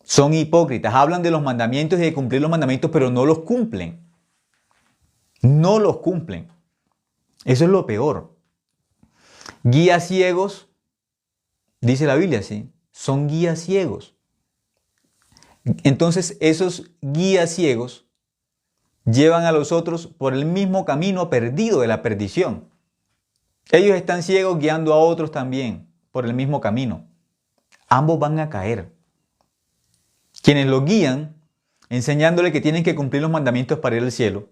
Son hipócritas. Hablan de los mandamientos y de cumplir los mandamientos, pero no los cumplen. No los cumplen. Eso es lo peor. Guías ciegos, dice la Biblia, ¿sí? Son guías ciegos. Entonces esos guías ciegos llevan a los otros por el mismo camino perdido de la perdición. Ellos están ciegos guiando a otros también por el mismo camino. Ambos van a caer. Quienes los guían, enseñándole que tienen que cumplir los mandamientos para ir al cielo.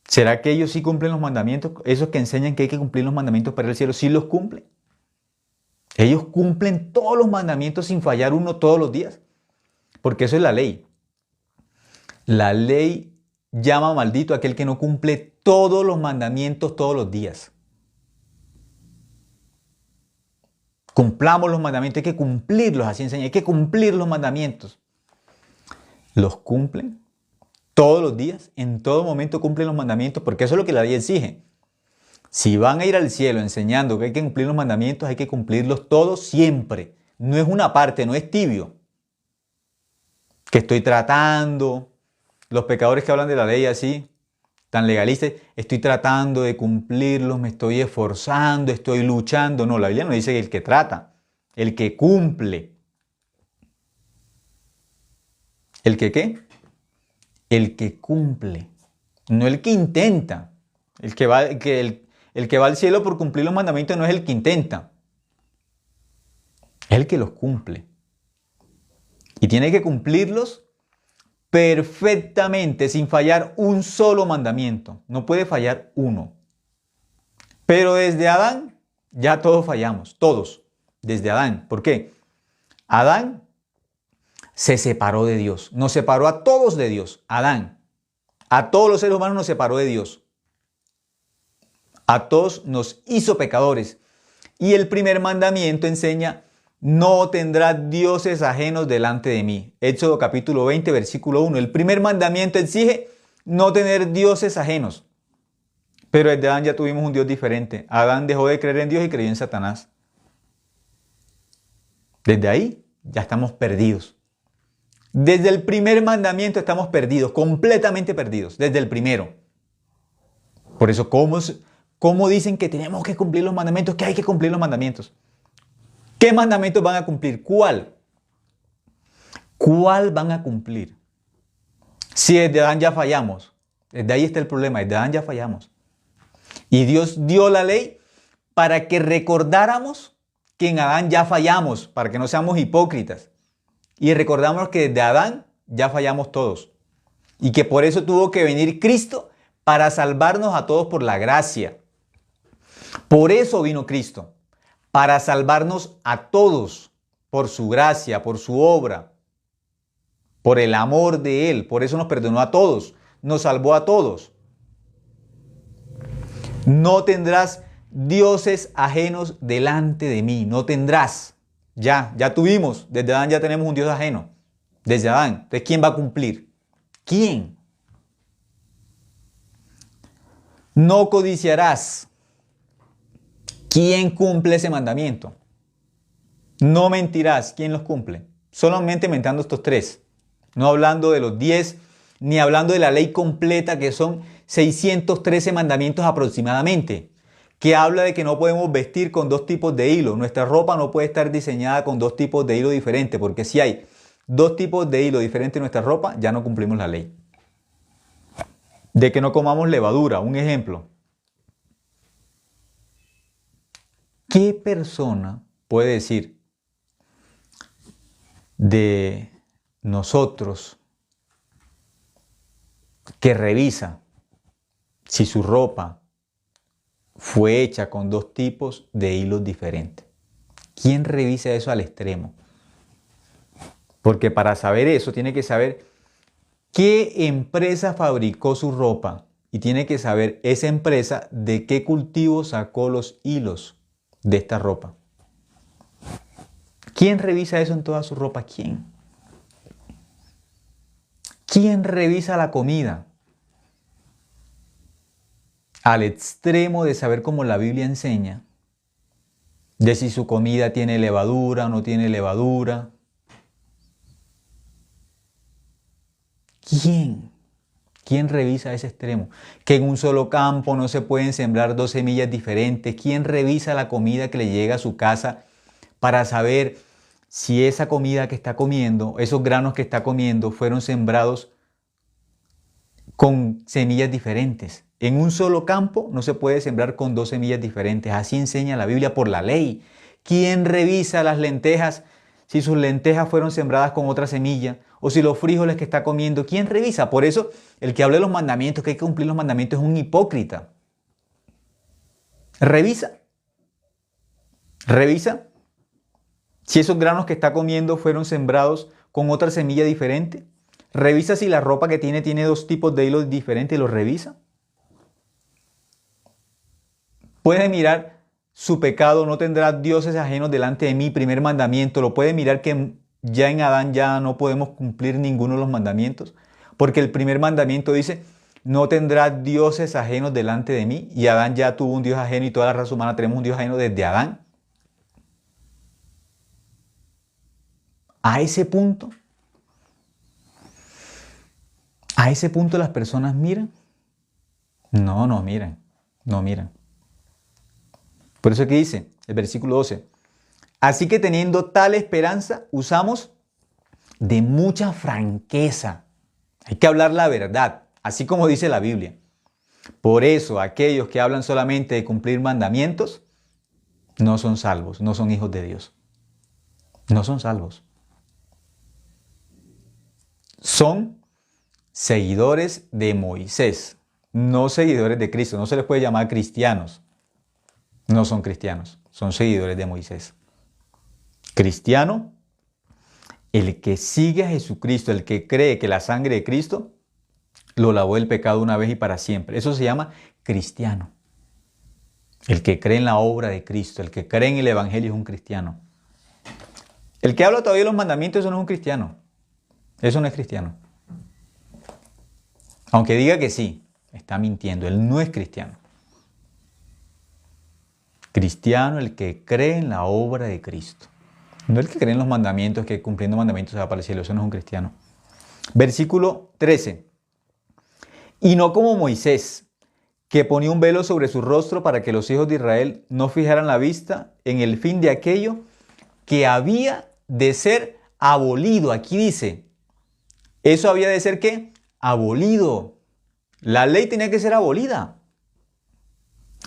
¿Será que ellos sí cumplen los mandamientos? Esos que enseñan que hay que cumplir los mandamientos para ir al cielo, ¿sí los cumplen? Ellos cumplen todos los mandamientos sin fallar uno todos los días. Porque eso es la ley. La ley llama maldito a aquel que no cumple todos los mandamientos todos los días. Cumplamos los mandamientos, hay que cumplirlos, así enseña, hay que cumplir los mandamientos. ¿Los cumplen todos los días? En todo momento cumplen los mandamientos, porque eso es lo que la ley exige. Si van a ir al cielo enseñando que hay que cumplir los mandamientos, hay que cumplirlos todos siempre. No es una parte, no es tibio. Que estoy tratando, los pecadores que hablan de la ley así, tan legalistas, estoy tratando de cumplirlos, me estoy esforzando, estoy luchando. No, la Biblia no dice que el que trata, el que cumple. ¿El que qué? El que cumple, no el que intenta. El que va al cielo por cumplir los mandamientos no es el que intenta, es el que los cumple. Y tiene que cumplirlos perfectamente, sin fallar un solo mandamiento. No puede fallar uno. Pero desde Adán ya todos fallamos, todos, desde Adán. ¿Por qué? Adán se separó de Dios, nos separó a todos de Dios. Adán, a todos los seres humanos nos separó de Dios. A todos nos hizo pecadores. Y el primer mandamiento enseña: no tendrás dioses ajenos delante de mí. Éxodo capítulo 20, versículo 1. El primer mandamiento exige no tener dioses ajenos. Pero desde Adán ya tuvimos un Dios diferente. Adán dejó de creer en Dios y creyó en Satanás. Desde ahí ya estamos perdidos. Desde el primer mandamiento estamos perdidos, completamente perdidos. Desde el primero. Por eso, ¿cómo dicen que tenemos que cumplir los mandamientos? Que hay que cumplir los mandamientos. ¿Qué mandamientos van a cumplir? ¿Cuál? ¿Cuál van a cumplir? Si desde Adán ya fallamos. Desde ahí está el problema. Desde Adán ya fallamos. Y Dios dio la ley para que recordáramos que en Adán ya fallamos, para que no seamos hipócritas. Y recordamos que desde Adán ya fallamos todos. Y que por eso tuvo que venir Cristo para salvarnos a todos por la gracia. Por eso vino Cristo. Para salvarnos a todos por su gracia, por su obra, por el amor de Él. Por eso nos perdonó a todos, nos salvó a todos. No tendrás dioses ajenos delante de mí, no tendrás. Ya tuvimos, desde Adán ya tenemos un Dios ajeno, desde Adán. Entonces, ¿quién va a cumplir? ¿Quién? No codiciarás. ¿Quién cumple ese mandamiento? No mentirás. ¿Quién los cumple? Solamente mentando estos tres. No hablando de los 10, ni hablando de la ley completa, que son 613 mandamientos aproximadamente, que habla de que no podemos vestir con dos tipos de hilo. Nuestra ropa no puede estar diseñada con dos tipos de hilo diferentes, porque si hay dos tipos de hilo diferentes en nuestra ropa, ya no cumplimos la ley. De que no comamos levadura, un ejemplo. ¿Qué persona puede decir de nosotros que revisa si su ropa fue hecha con dos tipos de hilos diferentes? ¿Quién revisa eso al extremo? Porque para saber eso tiene que saber qué empresa fabricó su ropa y tiene que saber esa empresa de qué cultivo sacó los hilos de esta ropa. ¿Quién revisa eso en toda su ropa? ¿Quién? ¿Quién revisa la comida? Al extremo de saber, cómo la Biblia enseña, de si su comida tiene levadura o no tiene levadura. ¿Quién? ¿Quién revisa ese extremo? Que en un solo campo no se pueden sembrar dos semillas diferentes. ¿Quién revisa la comida que le llega a su casa para saber si esa comida que está comiendo, esos granos que está comiendo, fueron sembrados con semillas diferentes? En un solo campo no se puede sembrar con dos semillas diferentes. Así enseña la Biblia por la ley. ¿Quién revisa las lentejas? Si sus lentejas fueron sembradas con otra semilla, o si los frijoles que está comiendo, ¿quién revisa? Por eso, el que habla de los mandamientos, que hay que cumplir los mandamientos, es un hipócrita. Revisa. Revisa si esos granos que está comiendo fueron sembrados con otra semilla diferente. Revisa si la ropa que tiene dos tipos de hilos diferentes, los revisa. Puede mirar su pecado, no tendrá dioses ajenos delante de mí, primer mandamiento. Lo puede mirar que ya en Adán ya no podemos cumplir ninguno de los mandamientos, porque el primer mandamiento dice, no tendrás dioses ajenos delante de mí, y Adán ya tuvo un Dios ajeno y toda la raza humana tenemos un Dios ajeno desde Adán. A ese punto las personas miran. No miran, no miran. Por eso aquí dice, el versículo 12, así que teniendo tal esperanza, usamos de mucha franqueza. Hay que hablar la verdad, así como dice la Biblia. Por eso aquellos que hablan solamente de cumplir mandamientos, no son salvos, no son hijos de Dios. No son salvos. Son seguidores de Moisés, no seguidores de Cristo. No se les puede llamar cristianos. No son cristianos, son seguidores de Moisés. Cristiano, el que sigue a Jesucristo, el que cree que la sangre de Cristo lo lavó del pecado una vez y para siempre. Eso se llama cristiano. El que cree en la obra de Cristo, el que cree en el Evangelio es un cristiano. El que habla todavía de los mandamientos, eso no es un cristiano. Eso no es cristiano. Aunque diga que sí, está mintiendo. Él no es cristiano. Cristiano, el que cree en la obra de Cristo. No el que cree en los mandamientos, que cumpliendo mandamientos se va para el cielo. Eso no es un cristiano. Versículo 13. Y no como Moisés, que ponía un velo sobre su rostro para que los hijos de Israel no fijaran la vista en el fin de aquello que había de ser abolido. Aquí dice, ¿eso había de ser qué? Abolido. La ley tenía que ser abolida.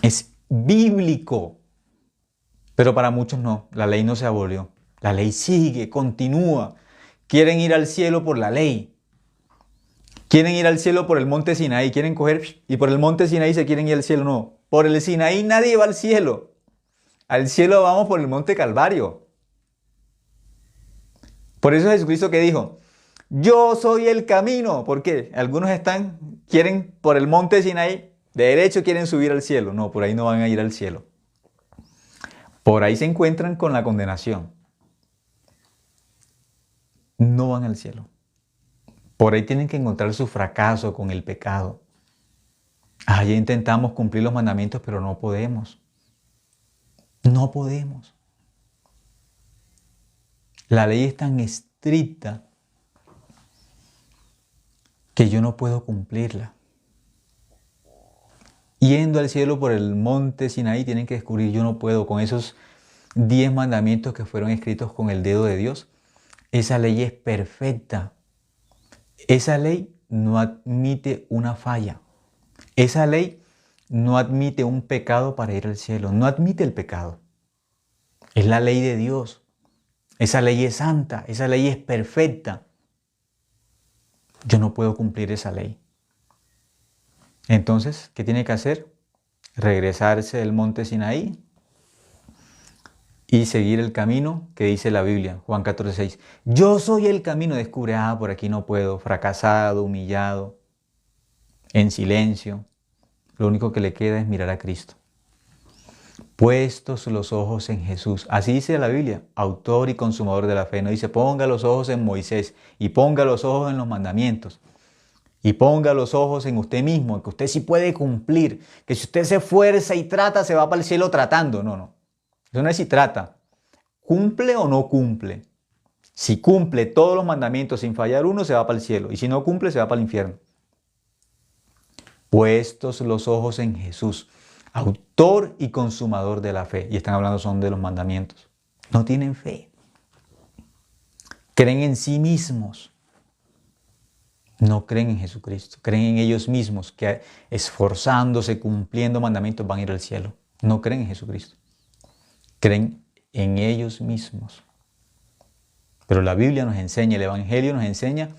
Es bíblico. Pero para muchos no, la ley no se abolió. La ley sigue, continúa. Quieren ir al cielo por la ley. Quieren ir al cielo por el monte Sinaí. Quieren coger y por el monte Sinaí se quieren ir al cielo. No, por el Sinaí nadie va al cielo. Al cielo vamos por el monte Calvario. Por eso Jesucristo que dijo, yo soy el camino. ¿Por qué? Algunos quieren por el monte Sinaí, de derecho quieren subir al cielo. No, por ahí no van a ir al cielo. Por ahí se encuentran con la condenación. No van al cielo. Por ahí tienen que encontrar su fracaso con el pecado. Allí intentamos cumplir los mandamientos, pero no podemos. No podemos. La ley es tan estricta que yo no puedo cumplirla. Yendo al cielo por el monte Sinaí tienen que descubrir, yo no puedo con esos 10 mandamientos que fueron escritos con el dedo de Dios. Esa ley es perfecta. Esa ley no admite una falla. Esa ley no admite un pecado para ir al cielo. No admite el pecado. Es la ley de Dios. Esa ley es santa. Esa ley es perfecta. Yo no puedo cumplir esa ley. Entonces, ¿qué tiene que hacer? Regresarse del monte Sinaí y seguir el camino que dice la Biblia, Juan 14:6. Yo soy el camino. Descubre, por aquí no puedo, fracasado, humillado, en silencio. Lo único que le queda es mirar a Cristo. Puestos los ojos en Jesús. Así dice la Biblia, autor y consumador de la fe. No dice, ponga los ojos en Moisés y ponga los ojos en los mandamientos. Y ponga los ojos en usted mismo, que usted sí puede cumplir, que si usted se esfuerza y trata, se va para el cielo tratando. No. Eso no es si trata. ¿Cumple o no cumple? Si cumple todos los mandamientos sin fallar uno, se va para el cielo. Y si no cumple, se va para el infierno. Puestos los ojos en Jesús, autor y consumador de la fe. Y están hablando son de los mandamientos. No tienen fe. Creen en sí mismos. No creen en Jesucristo, creen en ellos mismos que esforzándose, cumpliendo mandamientos van a ir al cielo. No creen en Jesucristo, creen en ellos mismos. Pero la Biblia nos enseña, el Evangelio nos enseña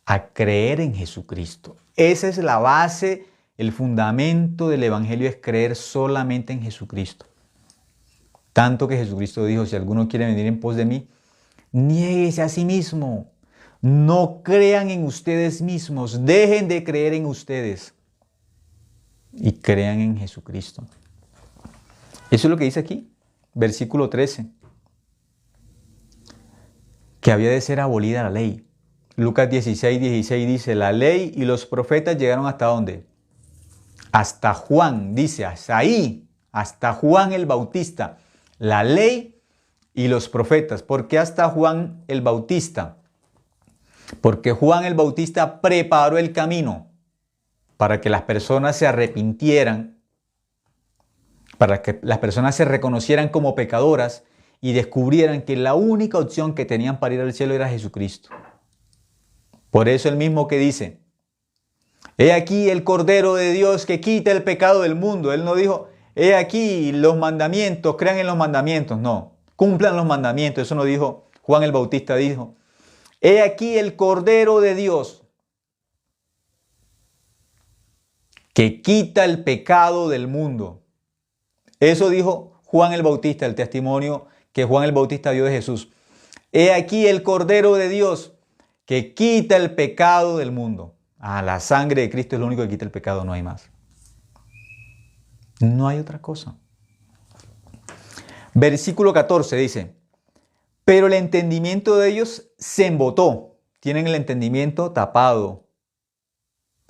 a creer en Jesucristo. Esa es la base, el fundamento del Evangelio es creer solamente en Jesucristo. Tanto que Jesucristo dijo, si alguno quiere venir en pos de mí, niéguese a sí mismo. No crean en ustedes mismos, dejen de creer en ustedes y crean en Jesucristo. Eso es lo que dice aquí, versículo 13, que había de ser abolida la ley. Lucas 16 dice, la ley y los profetas llegaron ¿hasta dónde? Hasta Juan, dice, hasta ahí, hasta Juan el Bautista. La ley y los profetas. ¿Por qué hasta Juan el Bautista? Porque Juan el Bautista preparó el camino para que las personas se arrepintieran, para que las personas se reconocieran como pecadoras y descubrieran que la única opción que tenían para ir al cielo era Jesucristo. Por eso el mismo que dice, he aquí el Cordero de Dios que quita el pecado del mundo. Él no dijo, he aquí los mandamientos, crean en los mandamientos. No, cumplan los mandamientos. Eso no dijo Juan el Bautista, dijo, he aquí el Cordero de Dios que quita el pecado del mundo. Eso dijo Juan el Bautista, el testimonio que Juan el Bautista dio de Jesús. He aquí el Cordero de Dios que quita el pecado del mundo. La sangre de Cristo es lo único que quita el pecado, no hay más. No hay otra cosa. Versículo 14 dice, pero el entendimiento de ellos se embotó. Tienen el entendimiento tapado.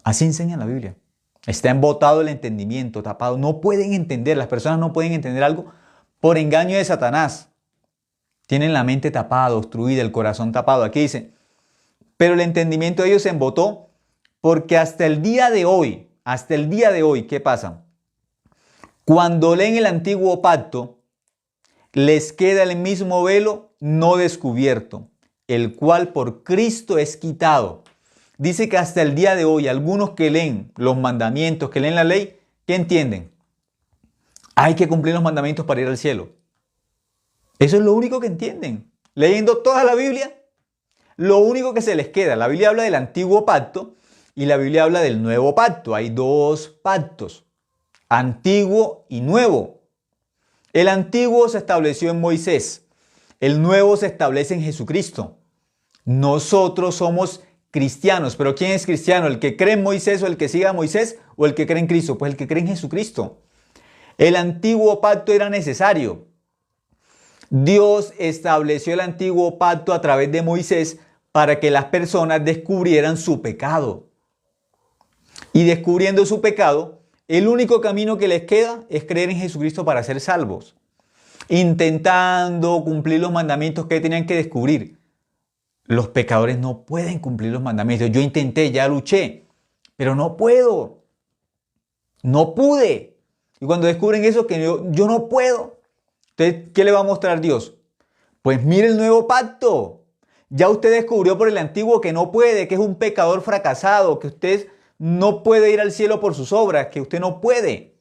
Así enseña la Biblia. Está embotado el entendimiento, tapado. No pueden entender, las personas no pueden entender algo por engaño de Satanás. Tienen la mente tapada, obstruida, el corazón tapado. Aquí dice, pero el entendimiento de ellos se embotó porque hasta el día de hoy, ¿qué pasa? Cuando leen el antiguo pacto, les queda el mismo velo no descubierto, el cual por Cristo es quitado. Dice que hasta el día de hoy, algunos que leen los mandamientos, que leen la ley, ¿qué entienden? Hay que cumplir los mandamientos para ir al cielo. Eso es lo único que entienden. Leyendo toda la Biblia, lo único que se les queda. La Biblia habla del antiguo pacto y la Biblia habla del nuevo pacto. Hay dos pactos, antiguo y nuevo. El antiguo se estableció en Moisés. El nuevo se establece en Jesucristo. Nosotros somos cristianos. ¿Pero quién es cristiano? ¿El que cree en Moisés o el que siga a Moisés o el que cree en Cristo? Pues el que cree en Jesucristo. El antiguo pacto era necesario. Dios estableció el antiguo pacto a través de Moisés para que las personas descubrieran su pecado. Y descubriendo su pecado, el único camino que les queda es creer en Jesucristo para ser salvos. Intentando cumplir los mandamientos que tenían que descubrir. Los pecadores no pueden cumplir los mandamientos. Yo intenté, ya luché, pero no puedo. No pude. Y cuando descubren eso, que yo no puedo. Entonces, ¿qué le va a mostrar Dios? Pues mire el nuevo pacto. Ya usted descubrió por el antiguo que no puede, que es un pecador fracasado, que usted no puede ir al cielo por sus obras, que usted no puede.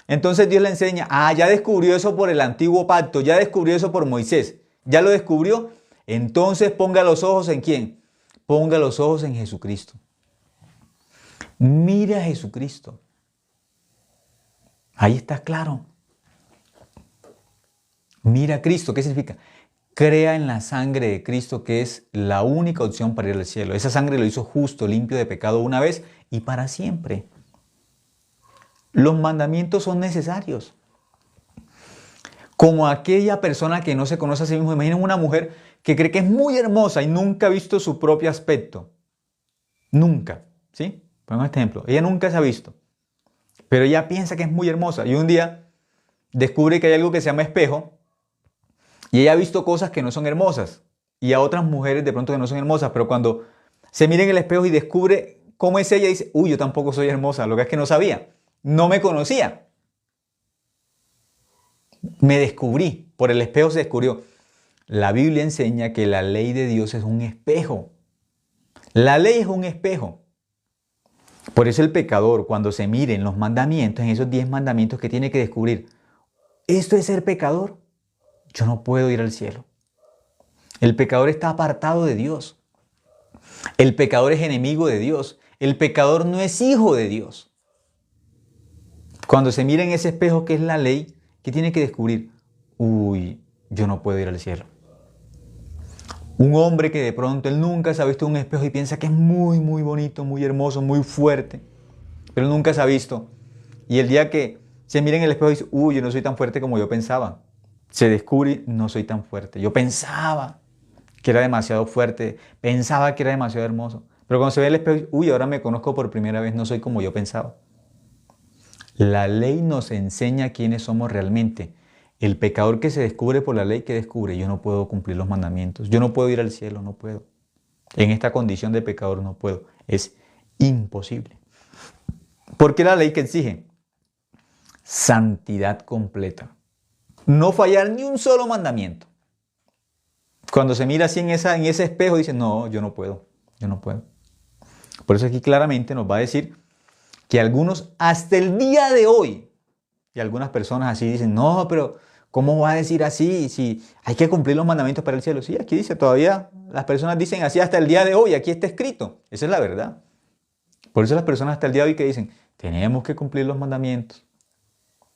Entonces Dios le enseña, ya descubrió eso por el antiguo pacto, ya descubrió eso por Moisés, ya lo descubrió. Entonces ponga los ojos ¿en quién? Ponga los ojos en Jesucristo. Mire a Jesucristo. Ahí está claro. Mira a Cristo. ¿Qué significa? Crea en la sangre de Cristo, que es la única opción para ir al cielo. Esa sangre lo hizo justo, limpio de pecado una vez y para siempre. Los mandamientos son necesarios. Como aquella persona que no se conoce a sí misma. Imaginen una mujer que cree que es muy hermosa y nunca ha visto su propio aspecto. Nunca. ¿Sí? Pongo este ejemplo. Ella nunca se ha visto. Pero ella piensa que es muy hermosa. Y un día descubre que hay algo que se llama espejo. Y ella ha visto cosas que no son hermosas. Y a otras mujeres de pronto que no son hermosas. Pero cuando se mira en el espejo y descubre cómo es ella, dice, uy, yo tampoco soy hermosa. Lo que es que no sabía. No me conocía. Me descubrí. Por el espejo se descubrió. La Biblia enseña que la ley de Dios es un espejo. La ley es un espejo. Por eso el pecador, cuando se mire en los mandamientos, en esos 10 mandamientos que tiene que descubrir, ¿esto es ser pecador? Yo no puedo ir al cielo. El pecador está apartado de Dios. El pecador es enemigo de Dios. El pecador no es hijo de Dios. Cuando se mira en ese espejo que es la ley, ¿qué tiene que descubrir? Uy, yo no puedo ir al cielo. Un hombre que de pronto él nunca se ha visto en un espejo y piensa que es muy, muy bonito, muy hermoso, muy fuerte, pero nunca se ha visto. Y el día que se mira en el espejo y dice, uy, yo no soy tan fuerte como yo pensaba. Se descubre, no soy tan fuerte. Yo pensaba que era demasiado fuerte, pensaba que era demasiado hermoso. Pero cuando se ve el espejo, uy, ahora me conozco por primera vez, no soy como yo pensaba. La ley nos enseña quiénes somos realmente. El pecador que se descubre por la ley, que descubre, yo no puedo cumplir los mandamientos, yo no puedo ir al cielo, no puedo. En esta condición de pecador no puedo, es imposible. ¿Por qué la ley que exige? Santidad completa. No fallar ni un solo mandamiento. Cuando se mira así en ese espejo, dice, no, yo no puedo, yo no puedo. Por eso aquí claramente nos va a decir que algunos hasta el día de hoy, y algunas personas así dicen, no, pero ¿cómo va a decir así si hay que cumplir los mandamientos para el cielo? Sí, aquí dice, todavía las personas dicen así hasta el día de hoy, aquí está escrito. Esa es la verdad. Por eso las personas hasta el día de hoy que dicen, tenemos que cumplir los mandamientos.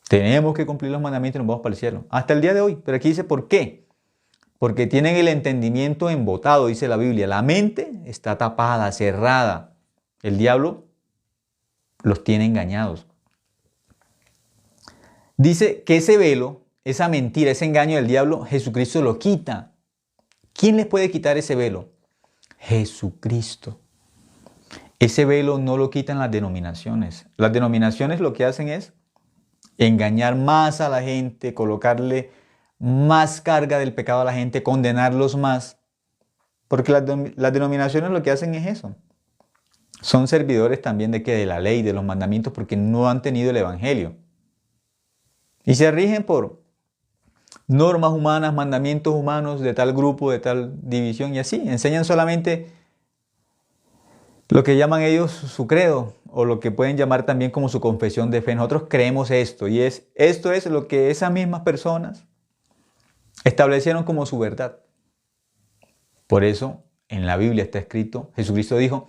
Tenemos que cumplir los mandamientos y nos vamos para el cielo. Hasta el día de hoy. Pero aquí dice, ¿por qué? Porque tienen el entendimiento embotado, dice la Biblia. La mente está tapada, cerrada. El diablo los tiene engañados. Dice que ese velo, esa mentira, ese engaño del diablo, Jesucristo lo quita. ¿Quién les puede quitar ese velo? Jesucristo. Ese velo no lo quitan las denominaciones. Las denominaciones lo que hacen es engañar más a la gente, colocarle más carga del pecado a la gente, condenarlos más. Porque las denominaciones lo que hacen es eso. Son servidores también de la ley, de los mandamientos, porque no han tenido el evangelio. Y se rigen por normas humanas, mandamientos humanos de tal grupo, de tal división y así. Enseñan solamente lo que llaman ellos su credo o lo que pueden llamar también como su confesión de fe. Nosotros creemos esto y esto es lo que esas mismas personas establecieron como su verdad. Por eso en la Biblia está escrito, Jesucristo dijo,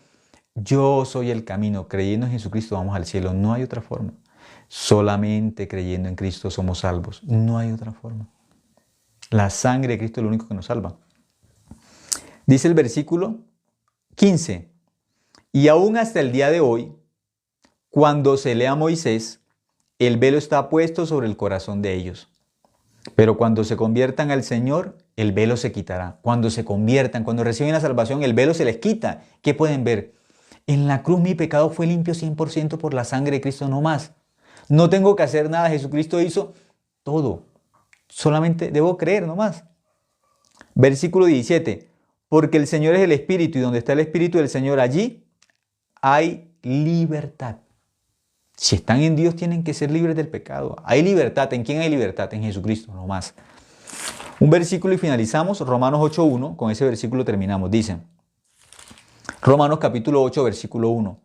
yo soy el camino, creyendo en Jesucristo vamos al cielo, no hay otra forma. Solamente creyendo en Cristo somos salvos, no hay otra forma. La sangre de Cristo es lo único que nos salva. Dice el versículo 15, y aún hasta el día de hoy, cuando se lea a Moisés, el velo está puesto sobre el corazón de ellos. Pero cuando se conviertan al Señor, el velo se quitará. Cuando se conviertan, cuando reciben la salvación, el velo se les quita. ¿Qué pueden ver? En la cruz mi pecado fue limpio 100% por la sangre de Cristo, no más. No tengo que hacer nada, Jesucristo hizo todo. Solamente debo creer, no más. Versículo 17. Porque el Señor es el Espíritu y donde está el Espíritu del Señor, allí hay libertad. Si están en Dios, tienen que ser libres del pecado. Hay libertad. ¿En quién hay libertad? En Jesucristo, no más. Un versículo y finalizamos. Romanos 8.1. Con ese versículo terminamos. Dice, Romanos capítulo 8, versículo 1.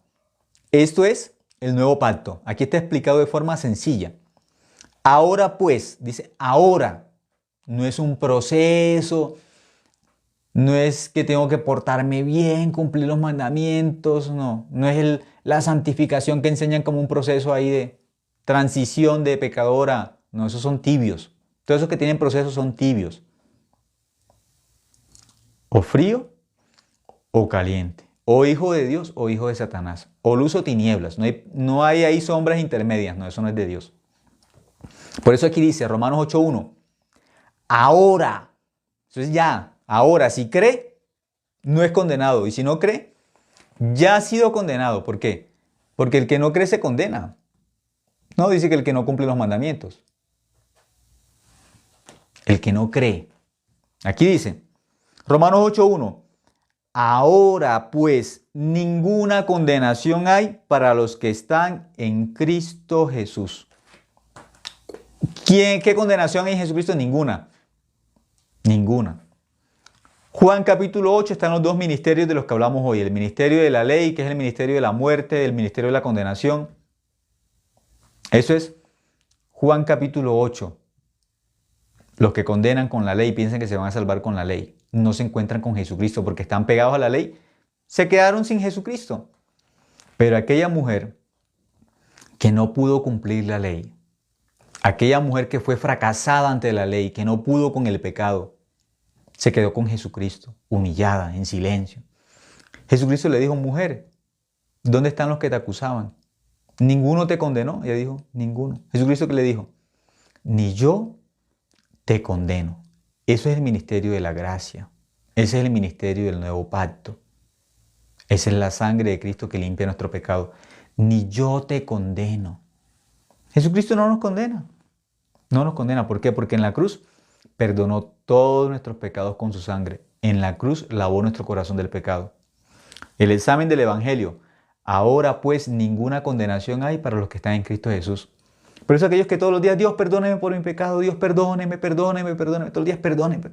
Esto es el nuevo pacto. Aquí está explicado de forma sencilla. Ahora pues, dice, ahora. No es un proceso. No es que tengo que portarme bien, cumplir los mandamientos, no. No es la santificación que enseñan como un proceso ahí de transición de pecador a... No, esos son tibios. Todos esos que tienen procesos son tibios. O frío o caliente. O hijo de Dios o hijo de Satanás. O luz o tinieblas. No hay ahí sombras intermedias. No, eso no es de Dios. Por eso aquí dice Romanos 8.1. Ahora. Eso es ya. Ahora, si cree, no es condenado. Y si no cree, ya ha sido condenado. ¿Por qué? Porque el que no cree se condena. No dice que el que no cumple los mandamientos. El que no cree. Aquí dice, Romanos 8.1. Ahora pues, ninguna condenación hay para los que están en Cristo Jesús. ¿Qué condenación hay en Jesucristo? Ninguna. Ninguna. Juan capítulo 8 están los dos ministerios de los que hablamos hoy. El ministerio de la ley, que es el ministerio de la muerte, el ministerio de la condenación. Eso es Juan capítulo 8. Los que condenan con la ley piensan que se van a salvar con la ley. No se encuentran con Jesucristo porque están pegados a la ley. Se quedaron sin Jesucristo. Pero aquella mujer que no pudo cumplir la ley, aquella mujer que fue fracasada ante la ley, que no pudo con el pecado, Se quedó con Jesucristo, humillada, en silencio. Jesucristo le dijo, mujer, ¿dónde están los que te acusaban? ¿Ninguno te condenó? Ella dijo, ninguno. Jesucristo que le dijo, ni yo te condeno. Eso es el ministerio de la gracia. Ese es el ministerio del nuevo pacto. Esa es la sangre de Cristo que limpia nuestro pecado. Ni yo te condeno. Jesucristo no nos condena. No nos condena. ¿Por qué? Porque en la cruz perdonó todos nuestros pecados con su sangre. En la cruz lavó nuestro corazón del pecado. El examen del Evangelio. Ahora pues ninguna condenación hay para los que están en Cristo Jesús. Por eso aquellos que todos los días, Dios perdóneme por mi pecado, Dios perdóneme, perdóneme, perdóneme, todos los días perdóneme.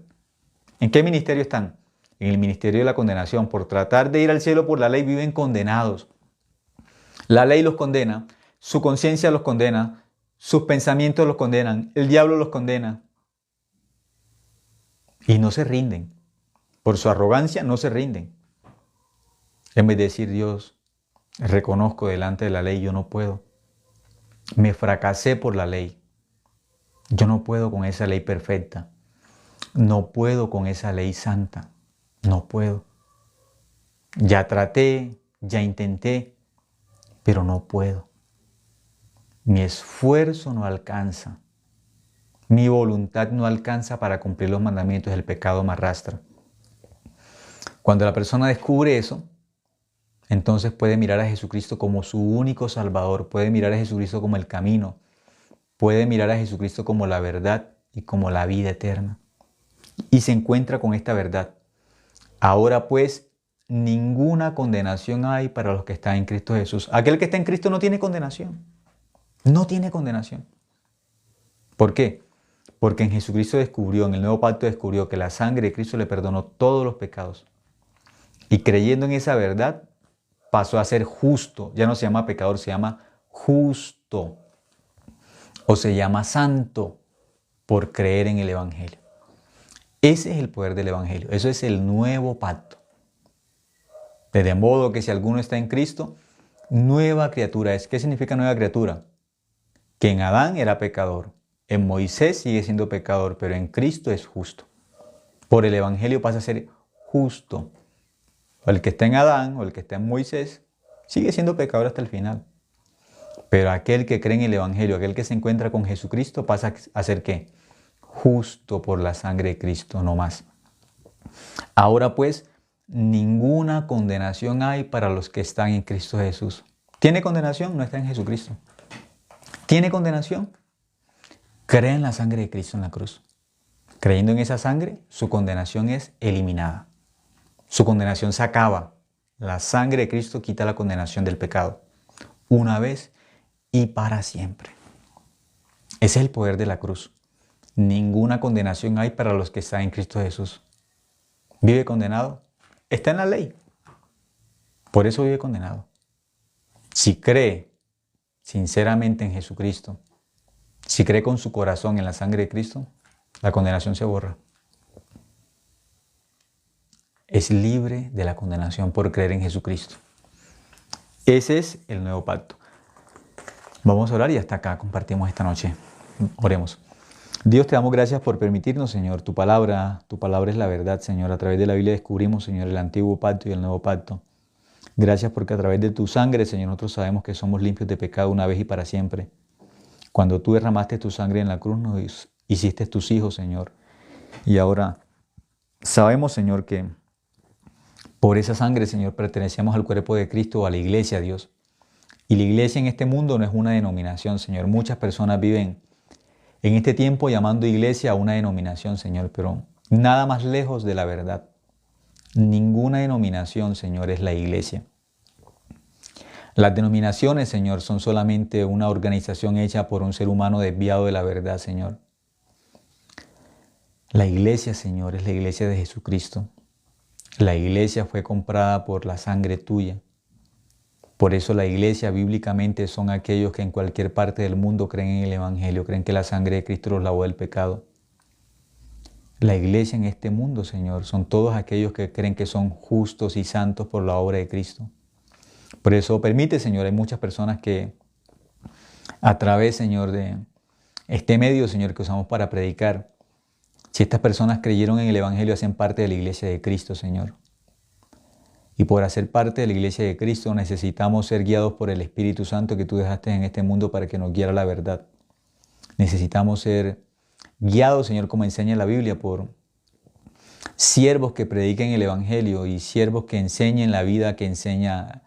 ¿En qué ministerio están? En el ministerio de la condenación. Por tratar de ir al cielo por la ley viven condenados. La ley los condena, su conciencia los condena, sus pensamientos los condenan, el diablo los condena. Y no se rinden. Por su arrogancia no se rinden. En vez de decir, Dios, reconozco delante de la ley, yo no puedo. Me fracasé por la ley. Yo no puedo con esa ley perfecta. No puedo con esa ley santa. No puedo. Ya traté, ya intenté, pero no puedo. Mi esfuerzo no alcanza. Mi voluntad no alcanza para cumplir los mandamientos. El pecado me arrastra. Cuando la persona descubre eso, entonces puede mirar a Jesucristo como su único Salvador, puede mirar a Jesucristo como el camino, puede mirar a Jesucristo como la verdad y como la vida eterna. Y se encuentra con esta verdad. Ahora pues, ninguna condenación hay para los que están en Cristo Jesús. Aquel que está en Cristo no tiene condenación. No tiene condenación. ¿Por qué? Porque en Jesucristo descubrió, en el nuevo pacto descubrió que la sangre de Cristo le perdonó todos los pecados. Y creyendo en esa verdad, pasó a ser justo. Ya no se llama pecador, se llama justo. O se llama santo por creer en el Evangelio. Ese es el poder del Evangelio. Eso es el nuevo pacto. De modo que si alguno está en Cristo, nueva criatura es. ¿Qué significa nueva criatura? Que en Adán era pecador. En Moisés sigue siendo pecador, pero en Cristo es justo. Por el Evangelio pasa a ser justo. El que está en Adán o el que está en Moisés sigue siendo pecador hasta el final. Pero aquel que cree en el Evangelio, aquel que se encuentra con Jesucristo, pasa a ser ¿qué? Justo por la sangre de Cristo, no más. Ahora pues, ninguna condenación hay para los que están en Cristo Jesús. ¿Tiene condenación? No está en Jesucristo. ¿Tiene condenación? Cree en la sangre de Cristo en la cruz. Creyendo en esa sangre, su condenación es eliminada. Su condenación se acaba. La sangre de Cristo quita la condenación del pecado. Una vez y para siempre. Ese es el poder de la cruz. Ninguna condenación hay para los que están en Cristo Jesús. ¿Vive condenado? Está en la ley. Por eso vive condenado. Si cree sinceramente en Jesucristo, si cree con su corazón en la sangre de Cristo, la condenación se borra. Es libre de la condenación por creer en Jesucristo. Ese es el nuevo pacto. Vamos a orar y hasta acá compartimos esta noche. Oremos. Dios, te damos gracias por permitirnos, Señor, tu palabra es la verdad, Señor. A través de la Biblia descubrimos, Señor, el antiguo pacto y el nuevo pacto. Gracias porque a través de tu sangre, Señor, nosotros sabemos que somos limpios de pecado una vez y para siempre. Cuando tú derramaste tu sangre en la cruz, nos hiciste tus hijos, Señor. Y ahora sabemos, Señor, que por esa sangre, Señor, pertenecemos al cuerpo de Cristo o a la iglesia, Dios. Y la iglesia en este mundo no es una denominación, Señor. Muchas personas viven en este tiempo llamando iglesia a una denominación, Señor, pero nada más lejos de la verdad. Ninguna denominación, Señor, es la iglesia. Las denominaciones, Señor, son solamente una organización hecha por un ser humano desviado de la verdad, Señor. La iglesia, Señor, es la iglesia de Jesucristo. La iglesia fue comprada por la sangre tuya. Por eso la iglesia bíblicamente son aquellos que en cualquier parte del mundo creen en el Evangelio, creen que la sangre de Cristo los lavó del pecado. La iglesia en este mundo, Señor, son todos aquellos que creen que son justos y santos por la obra de Cristo. Por eso permite, Señor, hay muchas personas que a través, Señor, de este medio, Señor, que usamos para predicar, Si estas personas creyeron en el Evangelio, hacen parte de la iglesia de Cristo, Señor. Y por hacer parte de la iglesia de Cristo necesitamos ser guiados por el Espíritu Santo que tú dejaste en este mundo para que nos guiara la verdad. Necesitamos ser guiados, Señor, como enseña la Biblia, por siervos que prediquen el Evangelio y siervos que enseñen la vida que enseña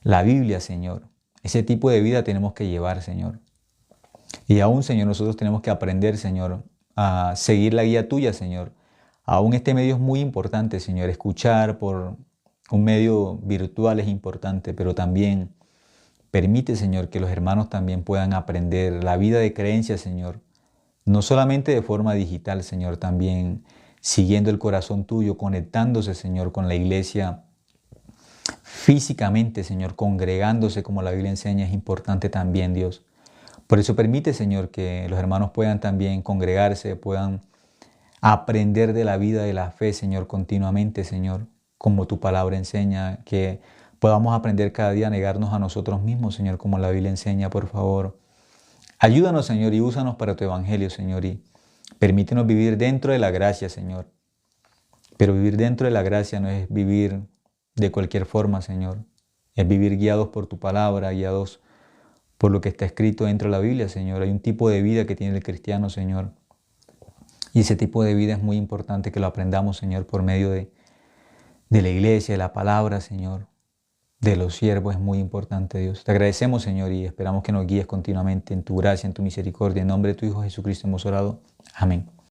la Biblia, Señor. Ese tipo de vida tenemos que llevar, Señor. Y aún, Señor, nosotros tenemos que aprender, Señor, a seguir la guía tuya, Señor. Aún este medio es muy importante, Señor. Escuchar por un medio virtual es importante, pero también permite, Señor, que los hermanos también puedan aprender la vida de creencia, Señor. No solamente de forma digital, Señor, también siguiendo el corazón tuyo, conectándose, Señor, con la iglesia físicamente, Señor, congregándose como la Biblia enseña, es importante también, Dios. Por eso permite, Señor, que los hermanos puedan también congregarse, puedan aprender de la vida de la fe, Señor, continuamente, Señor, como tu palabra enseña, que podamos aprender cada día a negarnos a nosotros mismos, Señor, como la Biblia enseña, por favor. Ayúdanos, Señor, y úsanos para tu evangelio, Señor, y permítenos vivir dentro de la gracia, Señor. Pero vivir dentro de la gracia no es vivir de cualquier forma, Señor. Es vivir guiados por tu palabra, guiados por lo que está escrito dentro de la Biblia, Señor. Hay un tipo de vida que tiene el cristiano, Señor. Y ese tipo de vida es muy importante que lo aprendamos, Señor, por medio de la iglesia, de la palabra, Señor. De los siervos es muy importante, Dios. Te agradecemos, Señor, y esperamos que nos guíes continuamente en tu gracia, en tu misericordia. En nombre de tu Hijo Jesucristo hemos orado. Amén.